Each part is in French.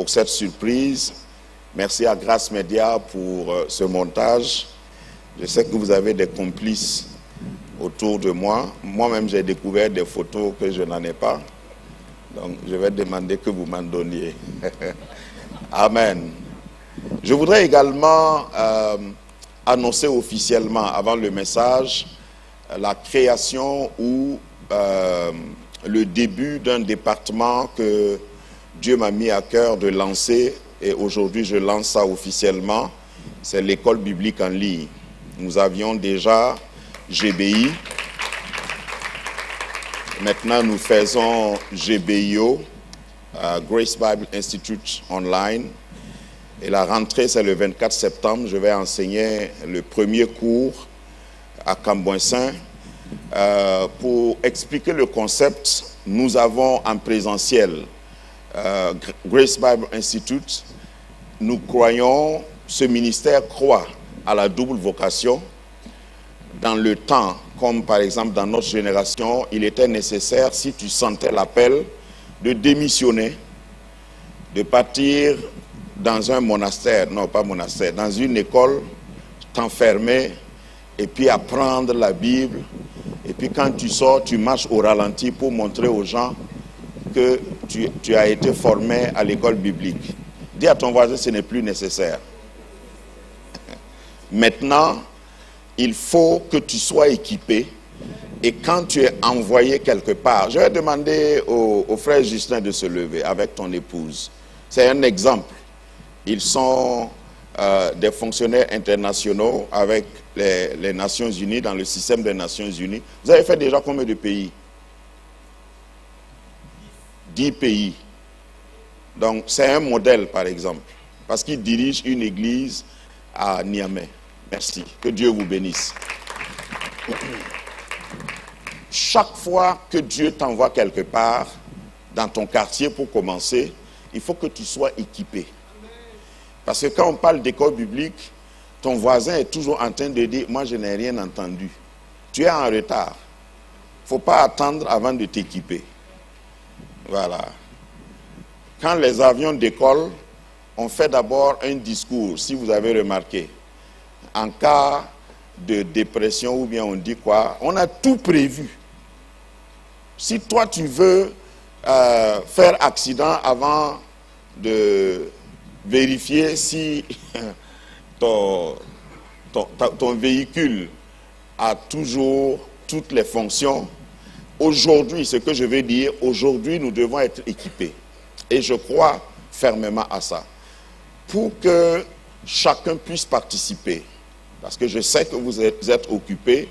pour cette surprise. Merci à Grâce Média pour ce montage. Je sais que vous avez des complices autour de moi. Moi-même, j'ai découvert des photos que je n'en ai pas. Donc, je vais demander que vous m'en donniez. Amen. Je voudrais également annoncer officiellement, avant le message, la création ou le début d'un département que Dieu m'a mis à cœur de lancer, et aujourd'hui je lance ça officiellement. C'est l'école biblique en ligne. Nous avions déjà GBI. Maintenant nous faisons GBIO, Grace Bible Institute Online. Et la rentrée, c'est le 24 septembre. Je vais enseigner le premier cours à Cambouin-Saint. Pour expliquer le concept, nous avons en présentiel Grace Bible Institute. Nous croyons, ce ministère croit à la double vocation. Dans le temps, comme par exemple dans notre génération, il était nécessaire, si tu sentais l'appel, de démissionner, de partir dans un monastère, non pas monastère, dans une école, t'enfermer et puis apprendre la Bible. Et puis quand tu sors, tu marches au ralenti pour montrer aux gens que tu as été formé à l'école biblique. Dis à ton voisin, ce n'est plus nécessaire. Maintenant, il faut que tu sois équipé. Et quand tu es envoyé quelque part, je vais demander au frère Justin de se lever avec ton épouse. C'est un exemple. Ils sont des fonctionnaires internationaux avec les Nations Unies, dans le système des Nations Unies. Vous avez fait déjà combien de pays? 10 pays. Donc, c'est un modèle, par exemple, parce qu'il dirige une église à Niamey. Merci. Que Dieu vous bénisse. Chaque fois que Dieu t'envoie quelque part, dans ton quartier pour commencer, il faut que tu sois équipé. Parce que quand on parle d'école biblique, ton voisin est toujours en train de dire « moi je n'ai rien entendu ». Tu es en retard. Il ne faut pas attendre avant de t'équiper. Voilà. Quand les avions décollent, on fait d'abord un discours, si vous avez remarqué. En cas de dépression ou bien on dit quoi, on a tout prévu. Si toi tu veux faire accident avant de vérifier si ton véhicule a toujours toutes les fonctions, aujourd'hui, ce que je veux dire, aujourd'hui nous devons être équipés. Et je crois fermement à ça. Pour que chacun puisse participer, parce que je sais que vous êtes occupés,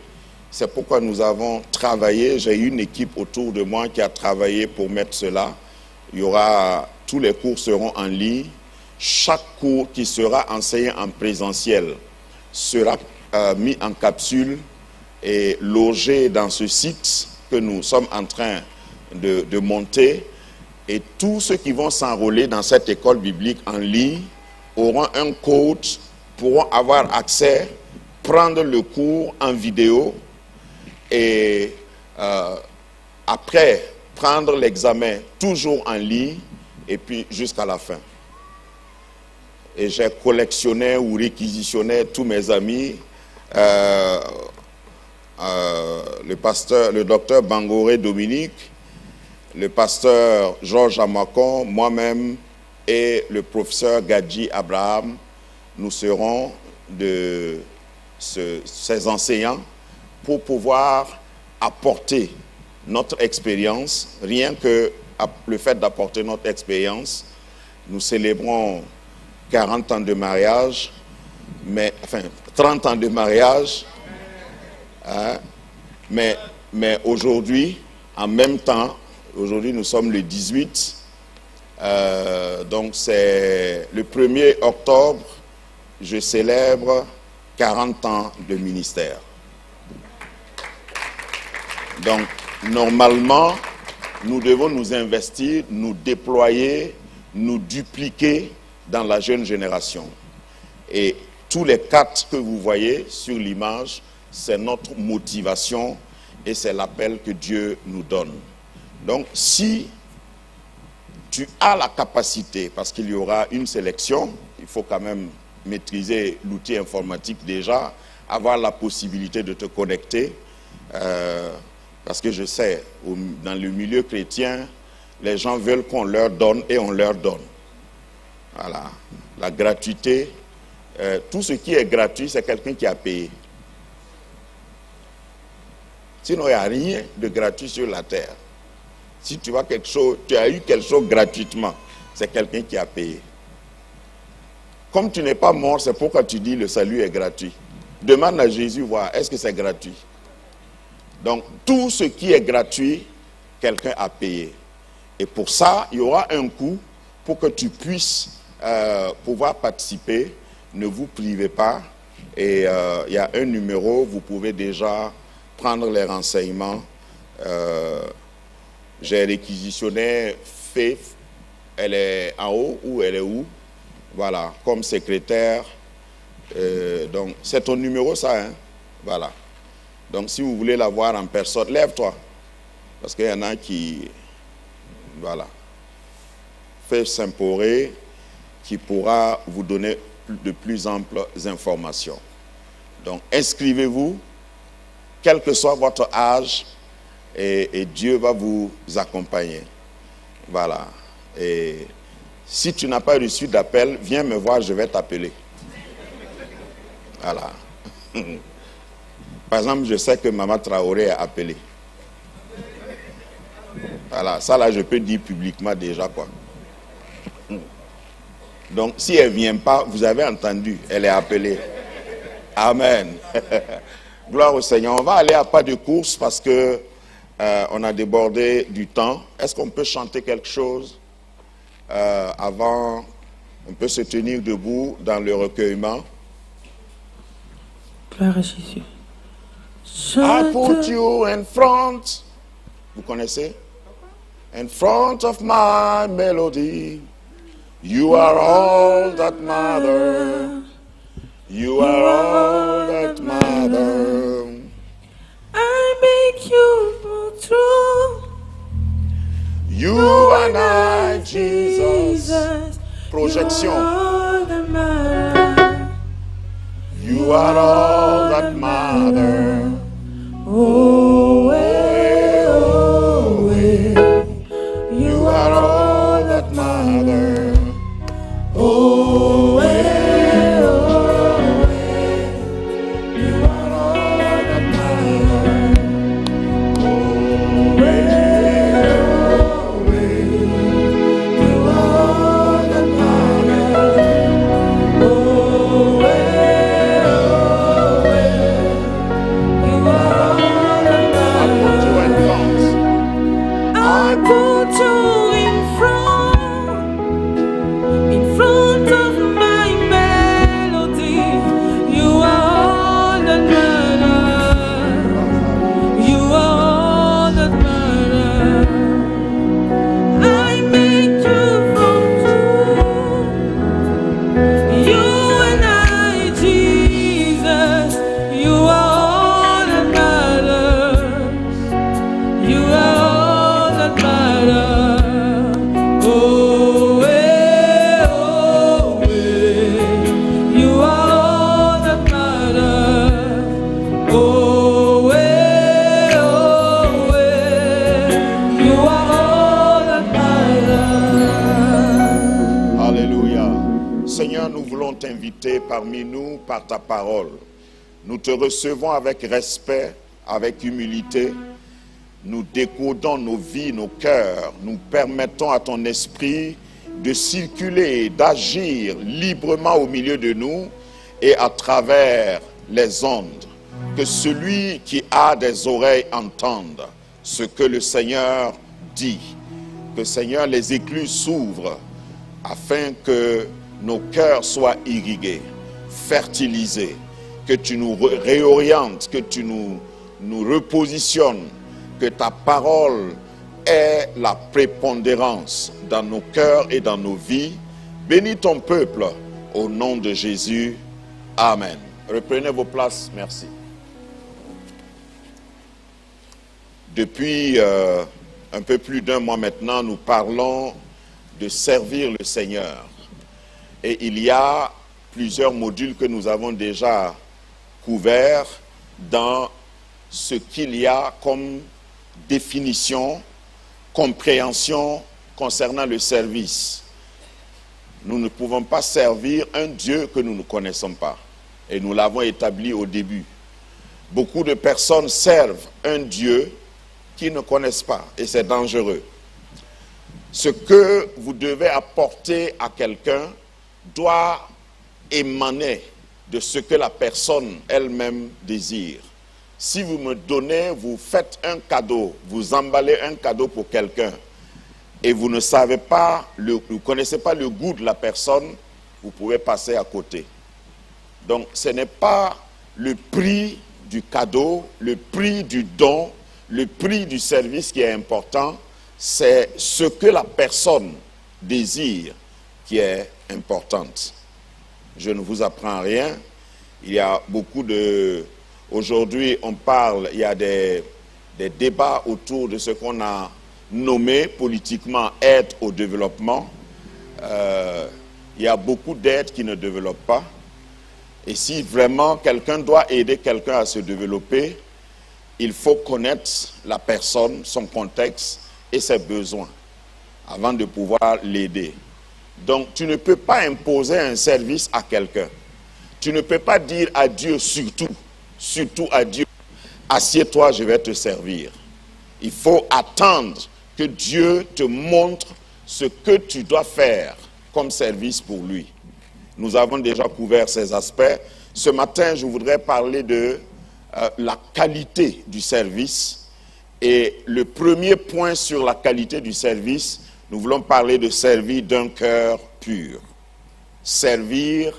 c'est pourquoi nous avons travaillé, j'ai une équipe autour de moi qui a travaillé pour mettre cela. Il y aura, tous les cours seront en ligne. Chaque cours qui sera enseigné en présentiel sera mis en capsule et logé dans ce site que nous sommes en train de monter. Et tous ceux qui vont s'enrôler dans cette école biblique en ligne auront un code, pourront avoir accès, prendre le cours en vidéo et après prendre l'examen toujours en ligne et puis jusqu'à la fin. Et j'ai collectionné ou réquisitionné tous mes amis, le docteur Bangoré Dominique, le pasteur Georges Amakon, moi-même et le professeur Gadji Abraham. Nous serons de ces enseignants pour pouvoir apporter notre expérience. Rien que le fait d'apporter notre expérience, nous célébrons 40 ans de mariage, mais, enfin 30 ans de mariage, hein, mais aujourd'hui, en même temps, aujourd'hui nous sommes le 18, donc c'est le 1er octobre, je célèbre 40 ans de ministère. Donc, normalement, nous devons nous investir, nous déployer, nous dupliquer dans la jeune génération. Et tous les 4 que vous voyez sur l'image, c'est notre motivation et c'est l'appel que Dieu nous donne. Donc, si tu as la capacité, parce qu'il y aura une sélection, il faut quand même maîtriser l'outil informatique déjà, avoir la possibilité de te connecter, parce que je sais, dans le milieu chrétien, les gens veulent qu'on leur donne et on leur donne. Voilà. La gratuité, tout ce qui est gratuit, c'est quelqu'un qui a payé. Sinon, il n'y a rien de gratuit sur la terre. Si tu as quelque chose, tu as eu quelque chose gratuitement, c'est quelqu'un qui a payé. Comme tu n'es pas mort, c'est pourquoi tu dis le salut est gratuit. Demande à Jésus, voir, est-ce que c'est gratuit? Donc, tout ce qui est gratuit, quelqu'un a payé. Et pour ça, il y aura un coût pour que tu puisses pouvoir participer. Ne vous privez pas. Et il y a un numéro, vous pouvez déjà prendre les renseignements. J'ai réquisitionné Faith. Elle est en haut ou elle est où? Voilà, comme secrétaire. Donc, c'est ton numéro, ça, hein? Voilà. Donc, si vous voulez la voir en personne, lève-toi. Parce qu'il y en a qui... Voilà. Faith Saint-Poré, qui pourra vous donner de plus amples informations. Donc, inscrivez-vous, quel que soit votre âge, et Dieu va vous accompagner. Voilà. Et si tu n'as pas reçu d'appel, viens me voir, je vais t'appeler. Voilà. Par exemple, je sais que Maman Traoré a appelé. Voilà, ça là, je peux dire publiquement déjà, quoi. Donc, si elle ne vient pas, vous avez entendu, elle est appelée. Amen. Gloire au Seigneur. On va aller à pas de course parce que on a débordé du temps. Est-ce qu'on peut chanter quelque chose avant? On peut se tenir debout dans le recueillement. Gloire à Jésus. I put you in front. Vous connaissez? In front of my melody. You are all that matter. You are all that matter. I make you true. You and I, Jesus. Projection. You are all that matter. Oh, You are all that matter. oh, You are all that matter. You are all that I put you in front of my melody. You are all that matter. You are all that matter. I make you from two. You and I, Jesus. You are all that matters. You are all that matters. Oh, you are all that matters. Oh, you are all that matters. Alléluia. Seigneur, nous voulons t'inviter parmi nous par ta parole. Nous te recevons avec respect, avec humilité. Nous décodons nos vies, nos cœurs. Nous permettons à ton esprit de circuler, d'agir librement au milieu de nous et à travers les ondes. Que celui qui a des oreilles entende ce que le Seigneur dit. Que Seigneur, les écluses s'ouvrent afin que nos cœurs soient irrigués, fertilisés, que tu nous réorientes, que tu nous repositionnes, que ta parole ait la prépondérance dans nos cœurs et dans nos vies. Bénis ton peuple au nom de Jésus. Amen. Reprenez vos places, merci. Depuis un peu plus d'un mois maintenant, nous parlons de servir le Seigneur. Et il y a plusieurs modules que nous avons déjà couverts dans ce qu'il y a comme définition, compréhension concernant le service. Nous ne pouvons pas servir un Dieu que nous ne connaissons pas. Et nous l'avons établi au début. Beaucoup de personnes servent un Dieu qu'ils ne connaissent pas. Et c'est dangereux. Ce que vous devez apporter à quelqu'un doit émaner de ce que la personne elle-même désire. Si vous me donnez, vous faites un cadeau, vous emballez un cadeau pour quelqu'un, et vous ne savez pas, vous connaissez pas le goût de la personne, vous pouvez passer à côté. Donc ce n'est pas le prix du cadeau, le prix du don, le prix du service qui est important, c'est ce que la personne désire qui est importante. Je ne vous apprends rien. Il y a beaucoup de... Aujourd'hui, on parle, il y a des débats autour de ce qu'on a nommé politiquement aide au développement. Il y a beaucoup d'aides qui ne développent pas. Et si vraiment quelqu'un doit aider quelqu'un à se développer, il faut connaître la personne, son contexte et ses besoins avant de pouvoir l'aider. Donc, tu ne peux pas imposer un service à quelqu'un. Tu ne peux pas dire à Dieu surtout à Dieu, assieds-toi, je vais te servir. Il faut attendre que Dieu te montre ce que tu dois faire comme service pour lui. Nous avons déjà couvert ces aspects. Ce matin, je voudrais parler de la qualité du service. Et le premier point sur la qualité du service, nous voulons parler de servir d'un cœur pur. Servir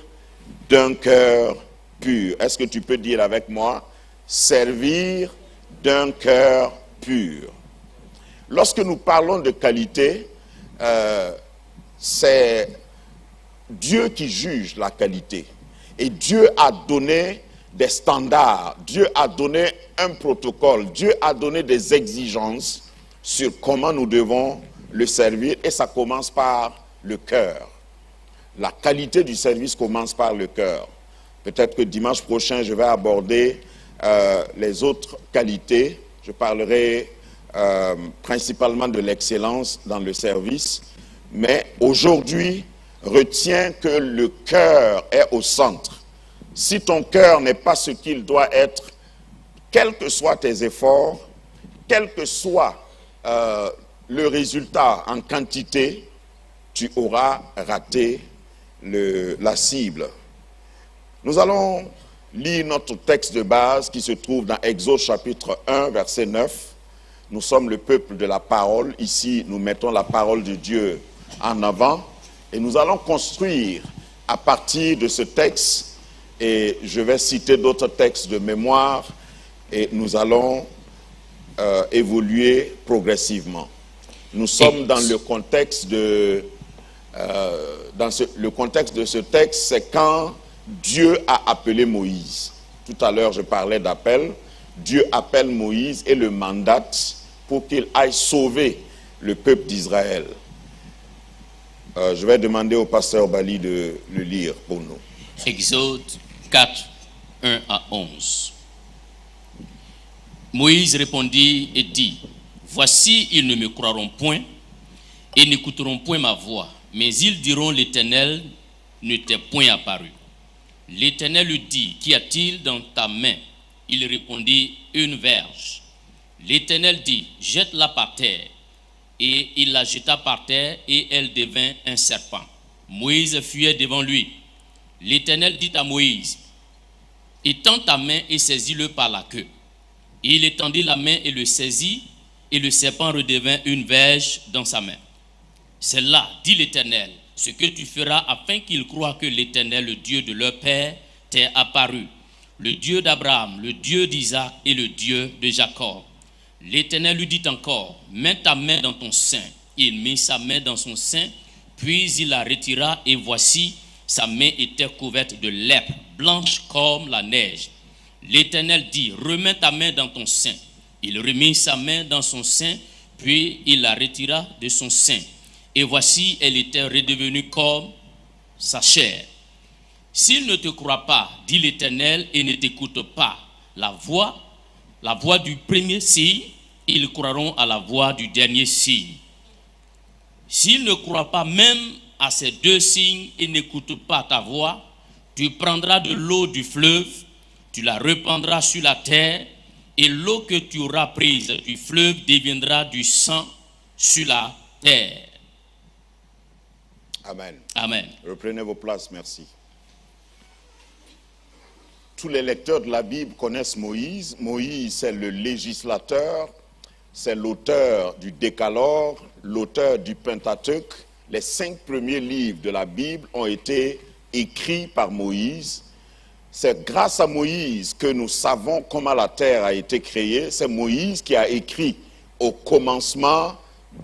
d'un cœur pur. Est-ce que tu peux dire avec moi? Servir d'un cœur pur. Lorsque nous parlons de qualité, c'est Dieu qui juge la qualité. Et Dieu a donné des standards, Dieu a donné un protocole, Dieu a donné des exigences sur comment nous devons le servir, et ça commence par le cœur. La qualité du service commence par le cœur. Peut-être que dimanche prochain, je vais aborder les autres qualités. Je parlerai principalement de l'excellence dans le service. Mais aujourd'hui, retiens que le cœur est au centre. Si ton cœur n'est pas ce qu'il doit être, quels que soient tes efforts, quel que soit le résultat en quantité, tu auras raté la cible. Nous allons lire notre texte de base qui se trouve dans Exode chapitre 1, verset 9. Nous sommes le peuple de la parole. Ici, nous mettons la parole de Dieu en avant. Et nous allons construire à partir de ce texte, et je vais citer d'autres textes de mémoire, et nous allons évoluer progressivement. Nous sommes dans le contexte de... le contexte de ce texte, c'est quand Dieu a appelé Moïse. Tout à l'heure, je parlais d'appel. Dieu appelle Moïse et le mandate pour qu'il aille sauver le peuple d'Israël. Je vais demander au pasteur Bali de le lire pour nous. Exode 4, 1 à 11. Moïse répondit et dit, « Voici, ils ne me croiront point et n'écouteront point ma voix, mais ils diront, l'Éternel ne t'est point apparu. » L'Éternel lui dit, « Qu'y a-t-il dans ta main ?» Il répondit, « Une verge. » L'Éternel dit, « Jette-la par terre. » Et il la jeta par terre, et elle devint un serpent. Moïse fuyait devant lui. L'Éternel dit à Moïse, « Étends ta main et saisis-le par la queue. » Il étendit la main et le saisit, et le serpent redevint une verge dans sa main. « C'est là, dit l'Éternel, ce que tu feras afin qu'ils croient que l'Éternel, le Dieu de leur père, t'est apparu, le Dieu d'Abraham, le Dieu d'Isaac et le Dieu de Jacob. » L'Éternel lui dit encore, « Mets ta main dans ton sein. » Il mit sa main dans son sein, puis il la retira, et voici, sa main était couverte de lèpre, blanche comme la neige. L'Éternel dit, « Remets ta main dans ton sein. » Il remit sa main dans son sein, puis il la retira de son sein. et voici, elle était redevenue comme sa chair. S'ils ne te croient pas, dit l'Éternel, et ne t'écoutent pas la voix du premier signe, ils croiront à la voix du dernier signe. S'ils ne croient pas même à ces deux signes et n'écoutent pas ta voix, tu prendras de l'eau du fleuve, tu la répandras sur la terre, et l'eau que tu auras prise du fleuve deviendra du sang sur la terre. Amen. Amen. Reprenez vos places, merci. Tous les lecteurs de la Bible connaissent Moïse. Moïse, c'est le législateur, c'est l'auteur du Décalogue, l'auteur du Pentateuque. Les 5 premiers livres de la Bible ont été écrits par Moïse. C'est grâce à Moïse que nous savons comment la terre a été créée. C'est Moïse qui a écrit « Au commencement,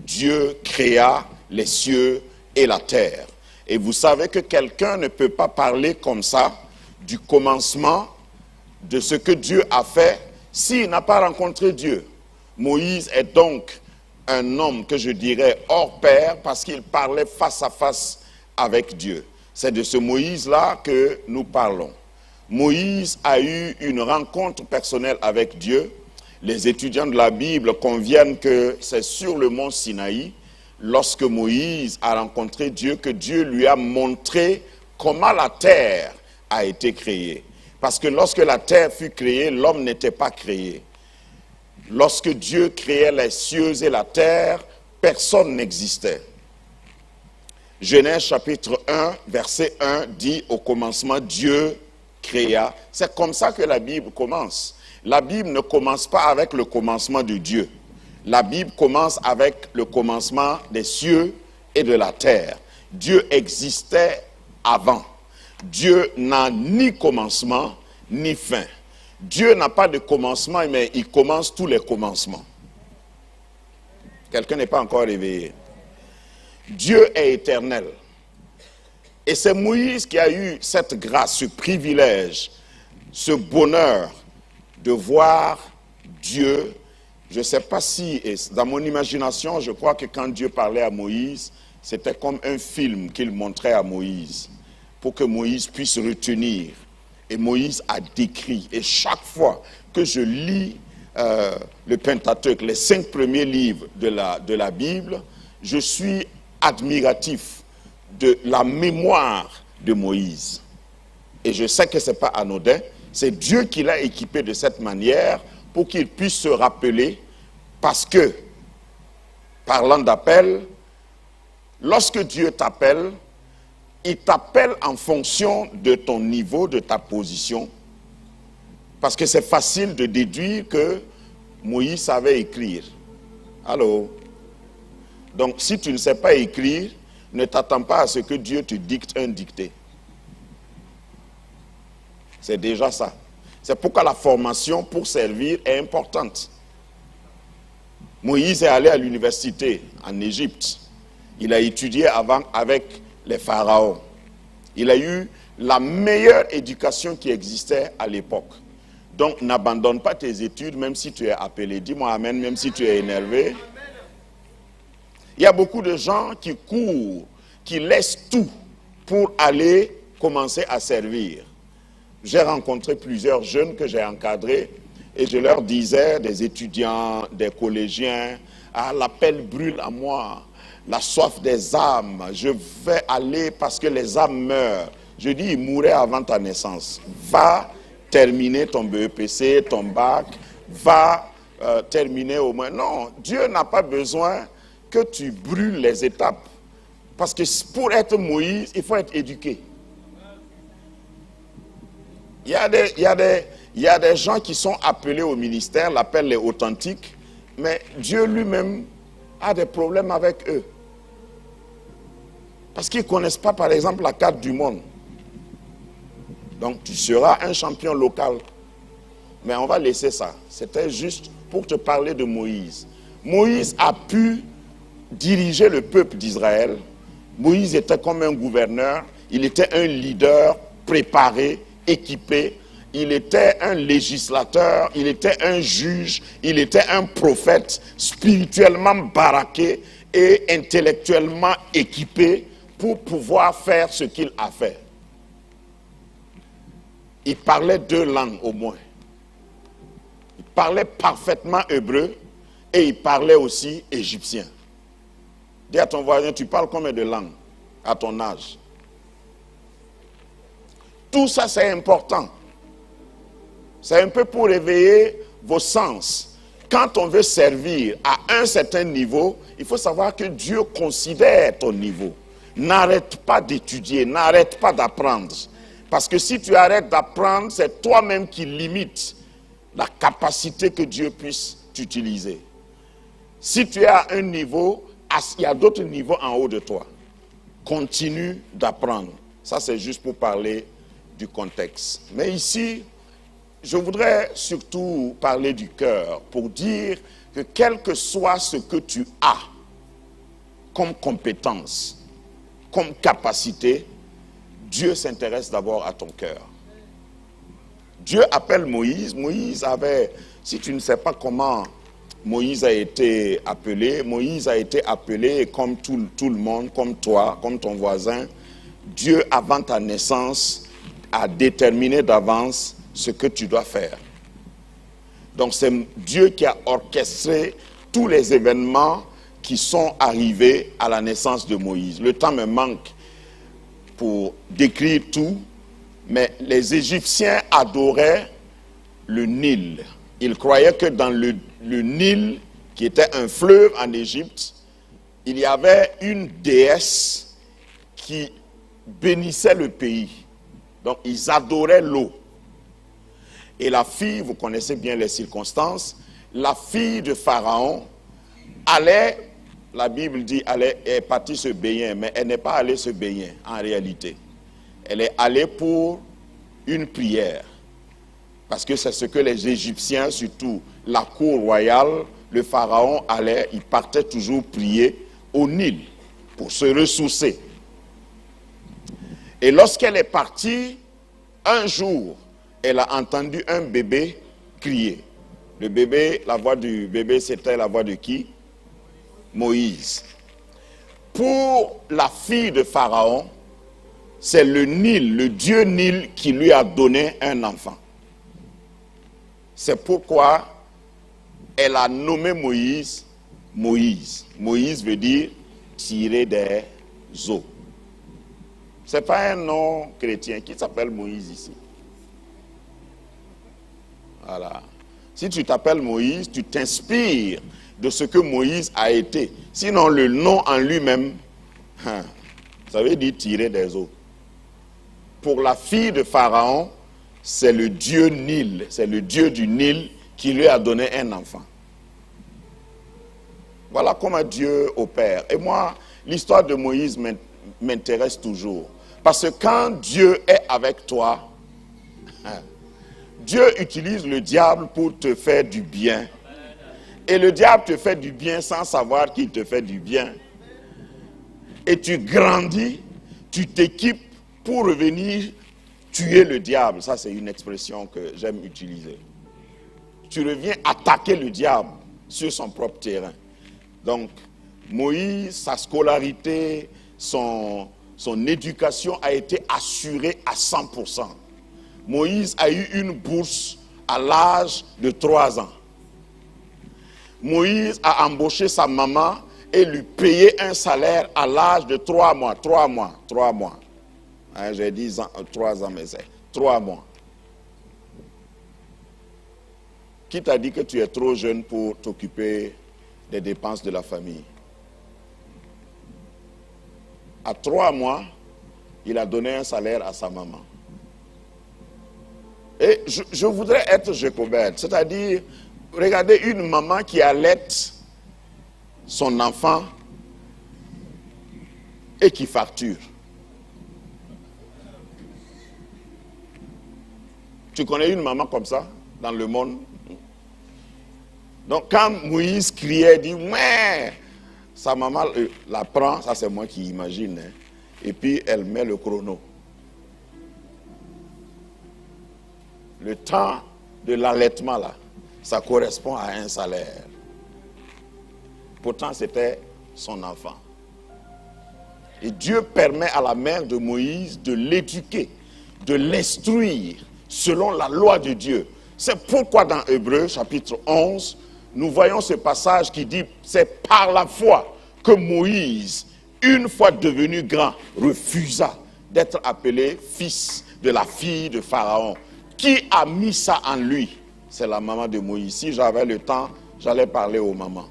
Dieu créa les cieux et la terre ». Et vous savez que quelqu'un ne peut pas parler comme ça du commencement de ce que Dieu a fait s'il n'a pas rencontré Dieu. Moïse est donc un homme que je dirais hors pair parce qu'il parlait face à face avec Dieu. C'est de ce Moïse-là que nous parlons. Moïse a eu une rencontre personnelle avec Dieu. Les étudiants de la Bible conviennent que c'est sur le mont Sinaï, lorsque Moïse a rencontré Dieu, que Dieu lui a montré comment la terre a été créée. Parce que lorsque la terre fut créée, l'homme n'était pas créé. Lorsque Dieu créait les cieux et la terre, personne n'existait. Genèse chapitre 1, verset 1 dit « Au commencement, Dieu créa ». C'est comme ça que la Bible commence. La Bible ne commence pas avec le commencement de Dieu. La Bible commence avec le commencement des cieux et de la terre. Dieu existait avant. Dieu n'a ni commencement ni fin. Dieu n'a pas de commencement, mais il commence tous les commencements. Quelqu'un n'est pas encore réveillé. Dieu est éternel. Et c'est Moïse qui a eu cette grâce, ce privilège, ce bonheur de voir Dieu. Je ne sais pas si, dans mon imagination, je crois que quand Dieu parlait à Moïse, c'était comme un film qu'il montrait à Moïse, pour que Moïse puisse retenir. Et Moïse a décrit. Et chaque fois que je lis le Pentateuque, les 5 premiers livres de la Bible, je suis admiratif de la mémoire de Moïse. Et je sais que ce n'est pas anodin. C'est Dieu qui l'a équipé de cette manière pour qu'il puisse se rappeler, parce que, parlant d'appel, lorsque Dieu t'appelle, il t'appelle en fonction de ton niveau, de ta position, parce que c'est facile de déduire que Moïse savait écrire. Allô? Donc, si tu ne sais pas écrire, ne t'attends pas à ce que Dieu te dicte un dicté. C'est déjà ça. C'est pourquoi la formation pour servir est importante. Moïse est allé à l'université en Égypte. Il a étudié avec les pharaons. Il a eu la meilleure éducation qui existait à l'époque. Donc, n'abandonne pas tes études, même si tu es appelé. Dis-moi amen, même si tu es énervé. Il y a beaucoup de gens qui courent, qui laissent tout pour aller commencer à servir. J'ai rencontré plusieurs jeunes que j'ai encadrés et je leur disais, des étudiants, des collégiens, « Ah, l'appel brûle à moi, la soif des âmes, je vais aller parce que les âmes meurent. » Je dis, ils mouraient avant ta naissance. Va terminer ton BEPC, ton bac, va terminer au moins. Non, Dieu n'a pas besoin que tu brûles les étapes. Parce que pour être Moïse, il faut être éduqué. Il y a des gens qui sont appelés au ministère, l'appel est authentique, mais Dieu lui-même a des problèmes avec eux. Parce qu'ils ne connaissent pas, par exemple, la carte du monde. Donc, tu seras un champion local. Mais on va laisser ça. C'était juste pour te parler de Moïse. Moïse a pu diriger le peuple d'Israël. Moïse était comme un gouverneur. Il était un leader préparé, équipé. Il était un législateur, il était un juge, il était un prophète spirituellement baraqué. et intellectuellement équipé pour pouvoir faire ce qu'il a fait. Il parlait 2 langues au moins. Il parlait parfaitement hébreu et il parlait aussi égyptien. Dis à ton voisin, tu parles combien de langues à ton âge? Tout ça, c'est important. C'est un peu pour réveiller vos sens. Quand on veut servir à un certain niveau, il faut savoir que Dieu considère ton niveau. N'arrête pas d'étudier, n'arrête pas d'apprendre. Parce que si tu arrêtes d'apprendre, c'est toi-même qui limites la capacité que Dieu puisse t'utiliser. Si tu es à un niveau, il y a d'autres niveaux en haut de toi. Continue d'apprendre. Ça, c'est juste pour parler du contexte. Mais ici, je voudrais surtout parler du cœur pour dire que quel que soit ce que tu as comme compétence, comme capacité, Dieu s'intéresse d'abord à ton cœur. Dieu appelle Moïse. Moïse avait, si tu ne sais pas comment Moïse a été appelé comme tout le monde, comme toi, comme ton voisin. Dieu, avant ta naissance, a déterminé d'avance ce que tu dois faire. Donc c'est Dieu qui a orchestré tous les événements qui sont arrivés à la naissance de Moïse. Le temps me manque pour décrire tout, mais les Égyptiens adoraient le Nil. Ils croyaient que dans le Nil, qui était un fleuve en Égypte, il y avait une déesse qui bénissait le pays. Donc ils adoraient l'eau. Et la fille, vous connaissez bien les circonstances, la fille de Pharaon allait, la Bible dit, elle est partie se baigner, mais elle n'est pas allée se baigner en réalité. Elle est allée pour une prière. Parce que c'est ce que les Égyptiens, surtout la cour royale, le Pharaon allait, il partait toujours prier au Nil pour se ressourcer. Et lorsqu'elle est partie, un jour, elle a entendu un bébé crier. Le bébé, la voix du bébé, c'était la voix de qui? Moïse. Pour la fille de Pharaon, c'est le Nil, le dieu Nil qui lui a donné un enfant. C'est pourquoi elle a nommé Moïse, Moïse. Moïse veut dire tirer des eaux. Ce n'est pas un nom chrétien. Qui s'appelle Moïse ici? Voilà. Si tu t'appelles Moïse, tu t'inspires de ce que Moïse a été. Sinon, le nom en lui-même, ça veut dire tirer des eaux. Pour la fille de Pharaon, c'est le dieu Nil, c'est le dieu du Nil qui lui a donné un enfant. Voilà comment Dieu opère. Et moi, l'histoire de Moïse m'intéresse toujours. Parce que quand Dieu est avec toi, Dieu utilise le diable pour te faire du bien. Et le diable te fait du bien sans savoir qu'il te fait du bien. Et tu grandis, tu t'équipes pour revenir tuer le diable. Ça, c'est une expression que j'aime utiliser. Tu reviens attaquer le diable sur son propre terrain. Donc, Moïse, sa scolarité, son éducation a été assurée à 100%. Moïse a eu une bourse à l'âge de 3 ans. Moïse a embauché sa maman et lui payé un salaire à l'âge de 3 mois. 3 mois. Hein, j'ai dit 3 ans, mais c'est 3 mois. Qui t'a dit que tu es trop jeune pour t'occuper des dépenses de la famille? À 3 mois, il a donné un salaire à sa maman. Et je voudrais être jacobète, c'est-à-dire, regardez une maman qui allaite son enfant et qui facture. Tu connais une maman comme ça dans le monde? Donc quand Moïse criait, dit « ouais », sa maman la prend, ça c'est moi qui imagine, hein, et puis elle met le chrono. Le temps de l'allaitement là, ça correspond à un salaire. Pourtant c'était son enfant. Et Dieu permet à la mère de Moïse de l'éduquer, de l'instruire selon la loi de Dieu. C'est pourquoi dans Hébreux chapitre 11, nous voyons ce passage qui dit « C'est par la foi que Moïse, une fois devenu grand, refusa d'être appelé fils de la fille de Pharaon. Qui a mis ça en lui? C'est la maman de Moïse. Si j'avais le temps, j'allais parler aux mamans.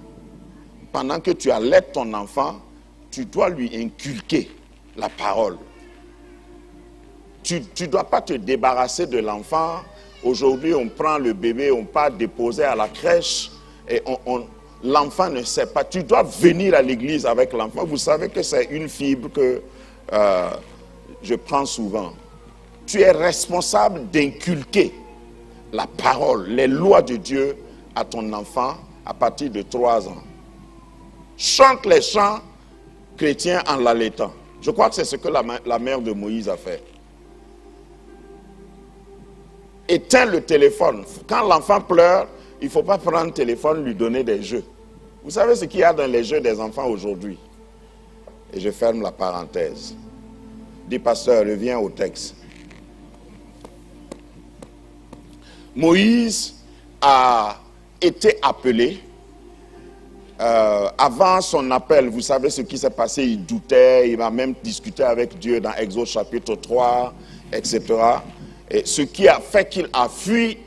Pendant que tu allaites ton enfant, tu dois lui inculquer la parole. Tu ne dois pas te débarrasser de l'enfant. Aujourd'hui, on prend le bébé, on part déposer à la crèche et l'enfant ne sait pas. Tu dois venir à l'église avec l'enfant. Vous savez que c'est une fibre que je prends souvent. Tu es responsable d'inculquer la parole, les lois de Dieu à ton enfant à partir de 3 ans. Chante les chants chrétiens en l'allaitant. Je crois que c'est ce que la mère de Moïse a fait. Éteins le téléphone. Quand l'enfant pleure, il ne faut pas prendre le téléphone, lui donner des jeux. Vous savez ce qu'il y a dans les jeux des enfants aujourd'hui? Et je ferme la parenthèse. Dis, pasteur, reviens au texte. Moïse a été appelé. Avant son appel, vous savez ce qui s'est passé, il doutait, il a même discuté avec Dieu dans Exode chapitre 3, etc. Et ce qui a fait qu'il a fui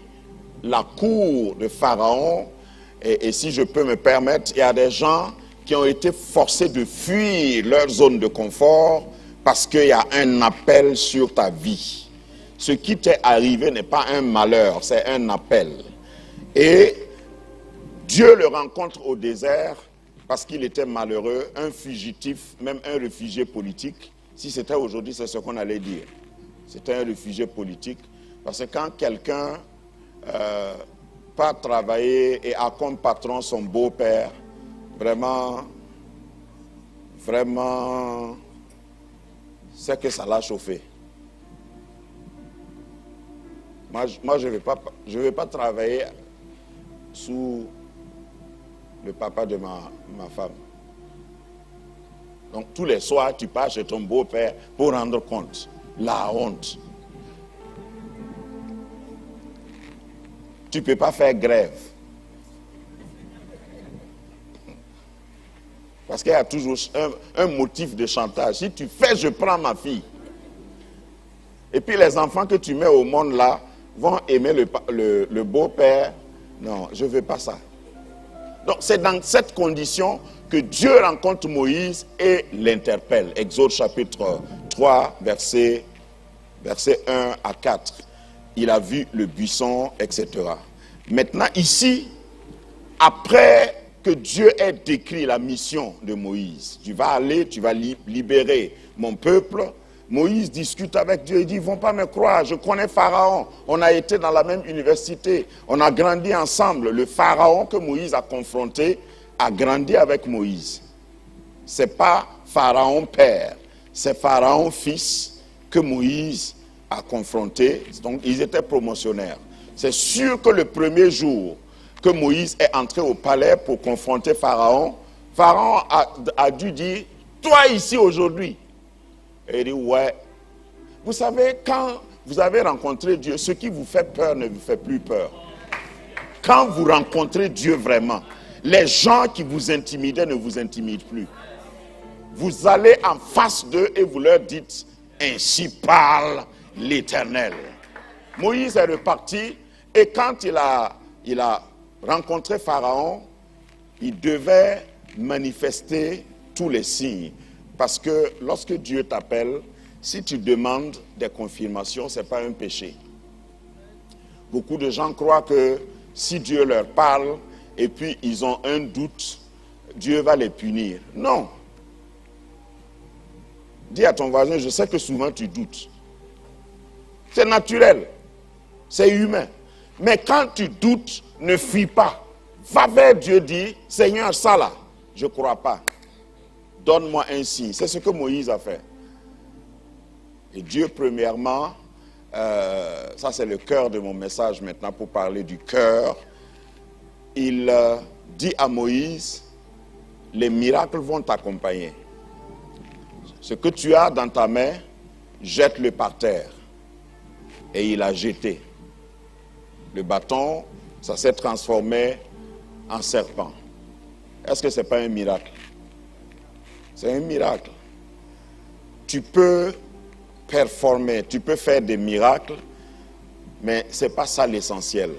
la cour de Pharaon, et si je peux me permettre, il y a des gens qui ont été forcés de fuir leur zone de confort parce qu'il y a un appel sur ta vie. Ce qui t'est arrivé n'est pas un malheur, c'est un appel. Et Dieu le rencontre au désert parce qu'il était malheureux, un fugitif, même un réfugié politique. Si c'était aujourd'hui, c'est ce qu'on allait dire. C'était un réfugié politique. Parce que quand quelqu'un part travailler et a comme patron son beau-père, vraiment, c'est que ça l'a chauffé. Moi je ne vais pas travailler sous le papa de ma femme. Donc tous les soirs, tu pars chez ton beau-père pour rendre compte. La honte. Tu ne peux pas faire grève. Parce qu'il y a toujours un motif de chantage. Si tu fais, je prends ma fille. Et puis les enfants que tu mets au monde là vont aimer le beau-père. Non, je ne veux pas ça. Donc c'est dans cette condition que Dieu rencontre Moïse et l'interpelle. Exode chapitre 3, verset 1 à 4. Il a vu le buisson, etc. Maintenant ici, après que Dieu ait décrit la mission de Moïse, tu vas aller, tu vas libérer mon peuple. Moïse discute avec Dieu, il dit, ils ne vont pas me croire, je connais Pharaon, on a été dans la même université, on a grandi ensemble. Le Pharaon que Moïse a confronté a grandi avec Moïse. Ce n'est pas Pharaon père, c'est Pharaon fils que Moïse a confronté, donc ils étaient promotionnaires. C'est sûr que le premier jour que Moïse est entré au palais pour confronter Pharaon, Pharaon a dû dire, toi ici aujourd'hui. Et il dit, ouais. Vous savez, quand vous avez rencontré Dieu, ce qui vous fait peur ne vous fait plus peur. Quand vous rencontrez Dieu vraiment, les gens qui vous intimidaient ne vous intimident plus. Vous allez en face d'eux et vous leur dites, ainsi parle l'Éternel. Moïse est reparti et quand il a rencontré Pharaon, il devait manifester tous les signes. Parce que lorsque Dieu t'appelle, si tu demandes des confirmations, ce n'est pas un péché. Beaucoup de gens croient que si Dieu leur parle et puis ils ont un doute, Dieu va les punir. Non. Dis à ton voisin, je sais que souvent tu doutes. C'est naturel. C'est humain. Mais quand tu doutes, ne fuis pas. Va vers Dieu, dis, Seigneur, ça là, je ne crois pas. Donne-moi un signe. C'est ce que Moïse a fait. Et Dieu, premièrement, ça c'est le cœur de mon message maintenant pour parler du cœur. Il dit à Moïse, les miracles vont t'accompagner. Ce que tu as dans ta main, jette-le par terre. Et il a jeté. Le bâton, ça s'est transformé en serpent. Est-ce que ce n'est pas un miracle? C'est un miracle. Tu peux performer, tu peux faire des miracles, mais ce n'est pas ça l'essentiel.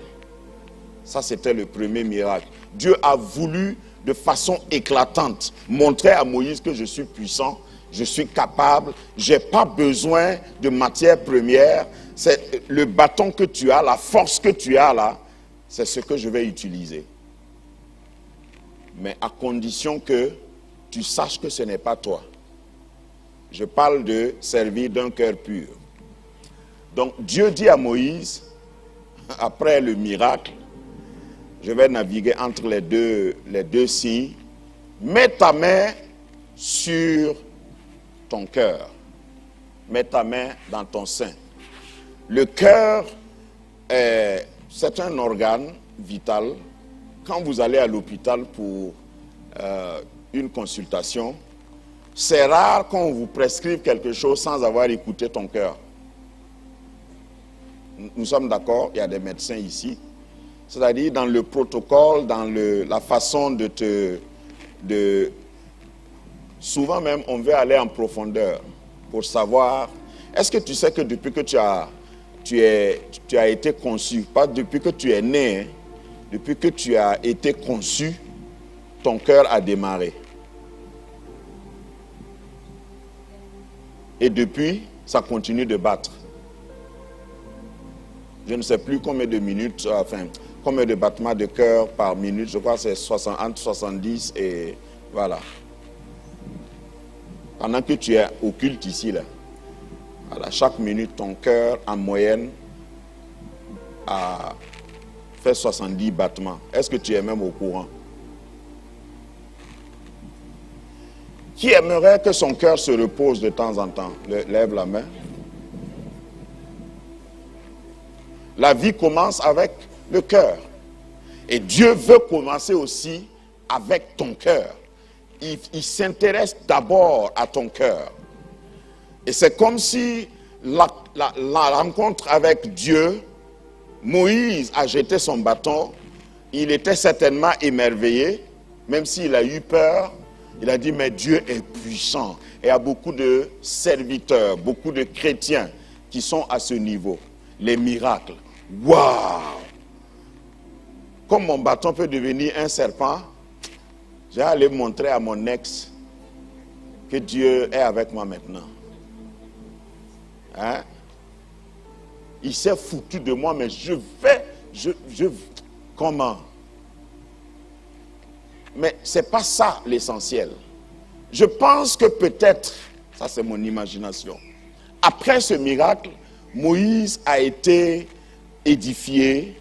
Ça, c'était le premier miracle. Dieu a voulu, de façon éclatante, montrer à Moïse que je suis puissant, je suis capable, je n'ai pas besoin de matière première. C'est le bâton que tu as, la force que tu as là, c'est ce que je vais utiliser. Mais à condition que tu saches que ce n'est pas toi. Je parle de servir d'un cœur pur. Donc Dieu dit à Moïse, après le miracle, je vais naviguer entre les deux signes, mets ta main sur ton cœur, mets ta main dans ton sein. Le cœur, c'est un organe vital. Quand vous allez à l'hôpital pour une consultation, c'est rare qu'on vous prescrive quelque chose sans avoir écouté ton cœur. Nous sommes d'accord, il y a des médecins ici. C'est-à-dire dans le protocole, dans la façon souvent même, on veut aller en profondeur pour savoir, est-ce que tu sais que depuis que tu as été conçu, pas depuis que tu es né, hein, depuis que tu as été conçu, ton cœur a démarré. Et depuis, ça continue de battre. Je ne sais plus combien de minutes, combien de battements de cœur par minute, je crois que c'est entre 70 et voilà. Pendant que tu es occulte ici, là, voilà, chaque minute, ton cœur, en moyenne, a fait 70 battements. Est-ce que tu es même au courant? Qui aimerait que son cœur se repose de temps en temps? Lève la main. La vie commence avec le cœur. Et Dieu veut commencer aussi avec ton cœur. Il s'intéresse d'abord à ton cœur. Et c'est comme si la rencontre avec Dieu, Moïse a jeté son bâton, il était certainement émerveillé, même s'il a eu peur, il a dit, mais Dieu est puissant. Et il y a beaucoup de serviteurs, beaucoup de chrétiens qui sont à ce niveau. Les miracles. Waouh! Comme mon bâton peut devenir un serpent, j'ai allé montrer à mon ex que Dieu est avec moi maintenant. Hein? Il s'est foutu de moi, mais comment? Mais ce n'est pas ça l'essentiel. Je pense que peut-être, ça c'est mon imagination, après ce miracle, Moïse a été édifié,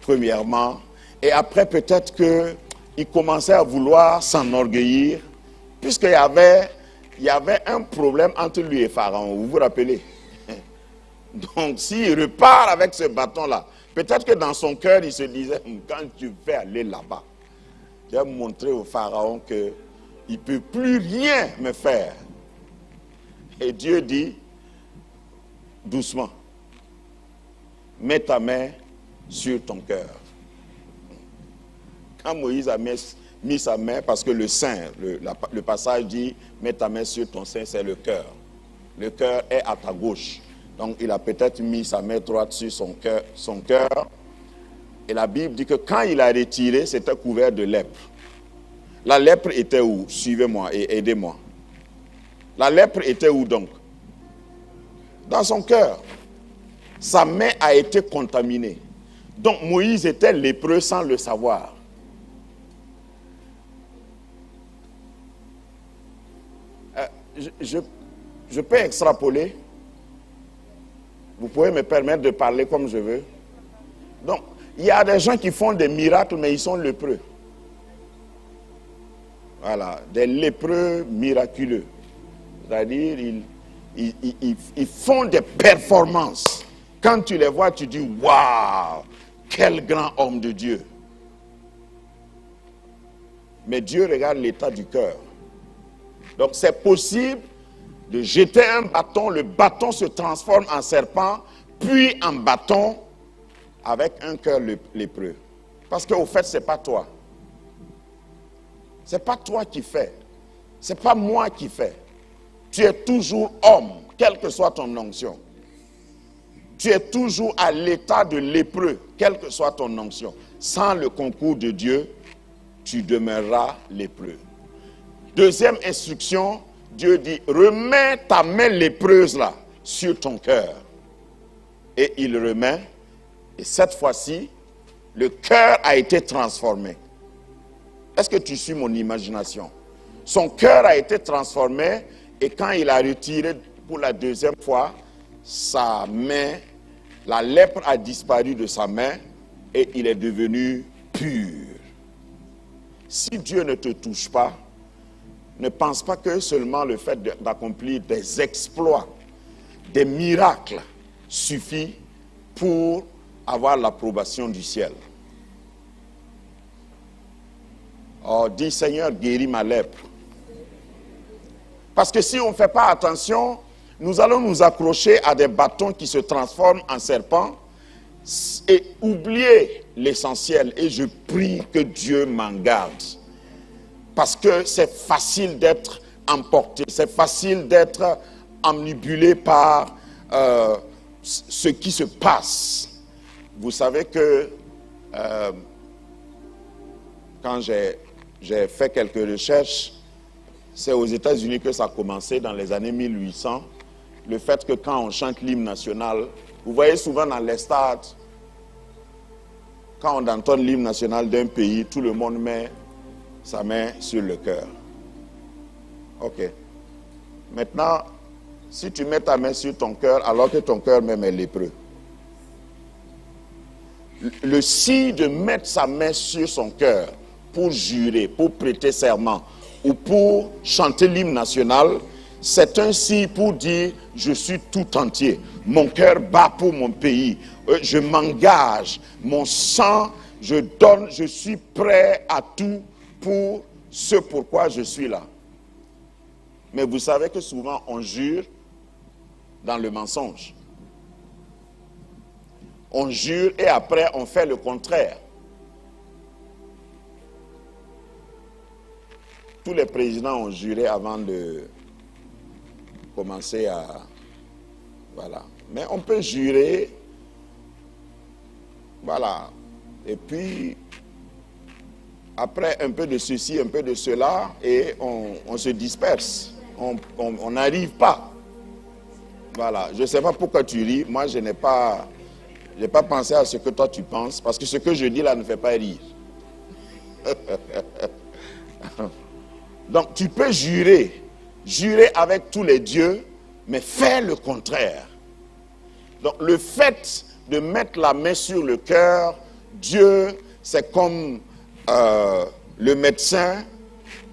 premièrement, et après peut-être qu'il commençait à vouloir s'enorgueillir, puisqu'il y avait un problème entre lui et Pharaon, vous vous rappelez? Donc s'il repart avec ce bâton-là, peut-être que dans son cœur, il se disait, quand tu vas aller là-bas, je vais montrer au Pharaon qu'il ne peut plus rien me faire. Et Dieu dit, doucement, mets ta main sur ton cœur. Quand Moïse a mis sa main, parce que le sein, le passage dit, mets ta main sur ton sein, c'est le cœur. Le cœur est à ta gauche. Donc il a peut-être mis sa main droite sur son cœur. Et la Bible dit que quand il a retiré, c'était couvert de lèpre. La lèpre était où? Suivez-moi et aidez-moi. La lèpre était où donc? Dans son cœur. Sa main a été contaminée. Donc Moïse était lépreux sans le savoir. Je peux extrapoler. Vous pouvez me permettre de parler comme je veux. Donc, il y a des gens qui font des miracles, mais ils sont lépreux. Voilà, des lépreux miraculeux. C'est-à-dire, ils font des performances. Quand tu les vois, tu dis, waouh, quel grand homme de Dieu. mais Dieu regarde l'état du cœur. Donc c'est possible de jeter un bâton, le bâton se transforme en serpent, puis en bâton avec un cœur lépreux. Parce qu'au fait, ce n'est pas toi. Ce n'est pas toi qui fais. Ce n'est pas moi qui fais. Tu es toujours homme, quelle que soit ton onction. Tu es toujours à l'état de lépreux, quelle que soit ton onction. Sans le concours de Dieu, tu demeureras lépreux. Deuxième instruction, Dieu dit, remets ta main lépreuse là sur ton cœur. Et il remet, et cette fois-ci, le cœur a été transformé. Est-ce que tu suis mon imagination? Son cœur a été transformé et quand il a retiré pour la deuxième fois, sa main, la lèpre a disparu de sa main et il est devenu pur. Si Dieu ne te touche pas, ne pense pas que seulement le fait d'accomplir des exploits, des miracles suffit pour avoir l'approbation du ciel. Oh, dis Seigneur, guéris ma lèpre. Parce que si on ne fait pas attention, nous allons nous accrocher à des bâtons qui se transforment en serpents et oublier l'essentiel. Et je prie que Dieu m'en garde. Parce que c'est facile d'être emporté, c'est facile d'être omnibulé par ce qui se passe. Vous savez que quand j'ai fait quelques recherches, c'est aux États-Unis que ça a commencé dans les années 1800. Le fait que quand on chante l'hymne national, vous voyez souvent dans les stades, quand on entend l'hymne national d'un pays, tout le monde met sa main sur le cœur. Ok. Maintenant, si tu mets ta main sur ton cœur, alors que ton cœur même est lépreux, le signe de mettre sa main sur son cœur pour jurer, pour prêter serment ou pour chanter l'hymne national, c'est un signe pour dire je suis tout entier, mon cœur bat pour mon pays, je m'engage, mon sang, je donne, je suis prêt à tout pour ce pourquoi je suis là. Mais vous savez que souvent on jure dans le mensonge. On jure et après on fait le contraire. Tous les présidents ont juré avant de commencer à... Voilà. Mais on peut jurer, voilà. Et puis, après un peu de ceci, un peu de cela, et on se disperse. On n'arrive pas. Voilà. Je ne sais pas pourquoi tu ris. Moi, je n'ai pas pensé à ce que toi tu penses, parce que ce que je dis là ne fait pas rire. Donc, tu peux jurer avec tous les dieux, mais faire le contraire. Donc, le fait de mettre la main sur le cœur, Dieu, c'est comme le médecin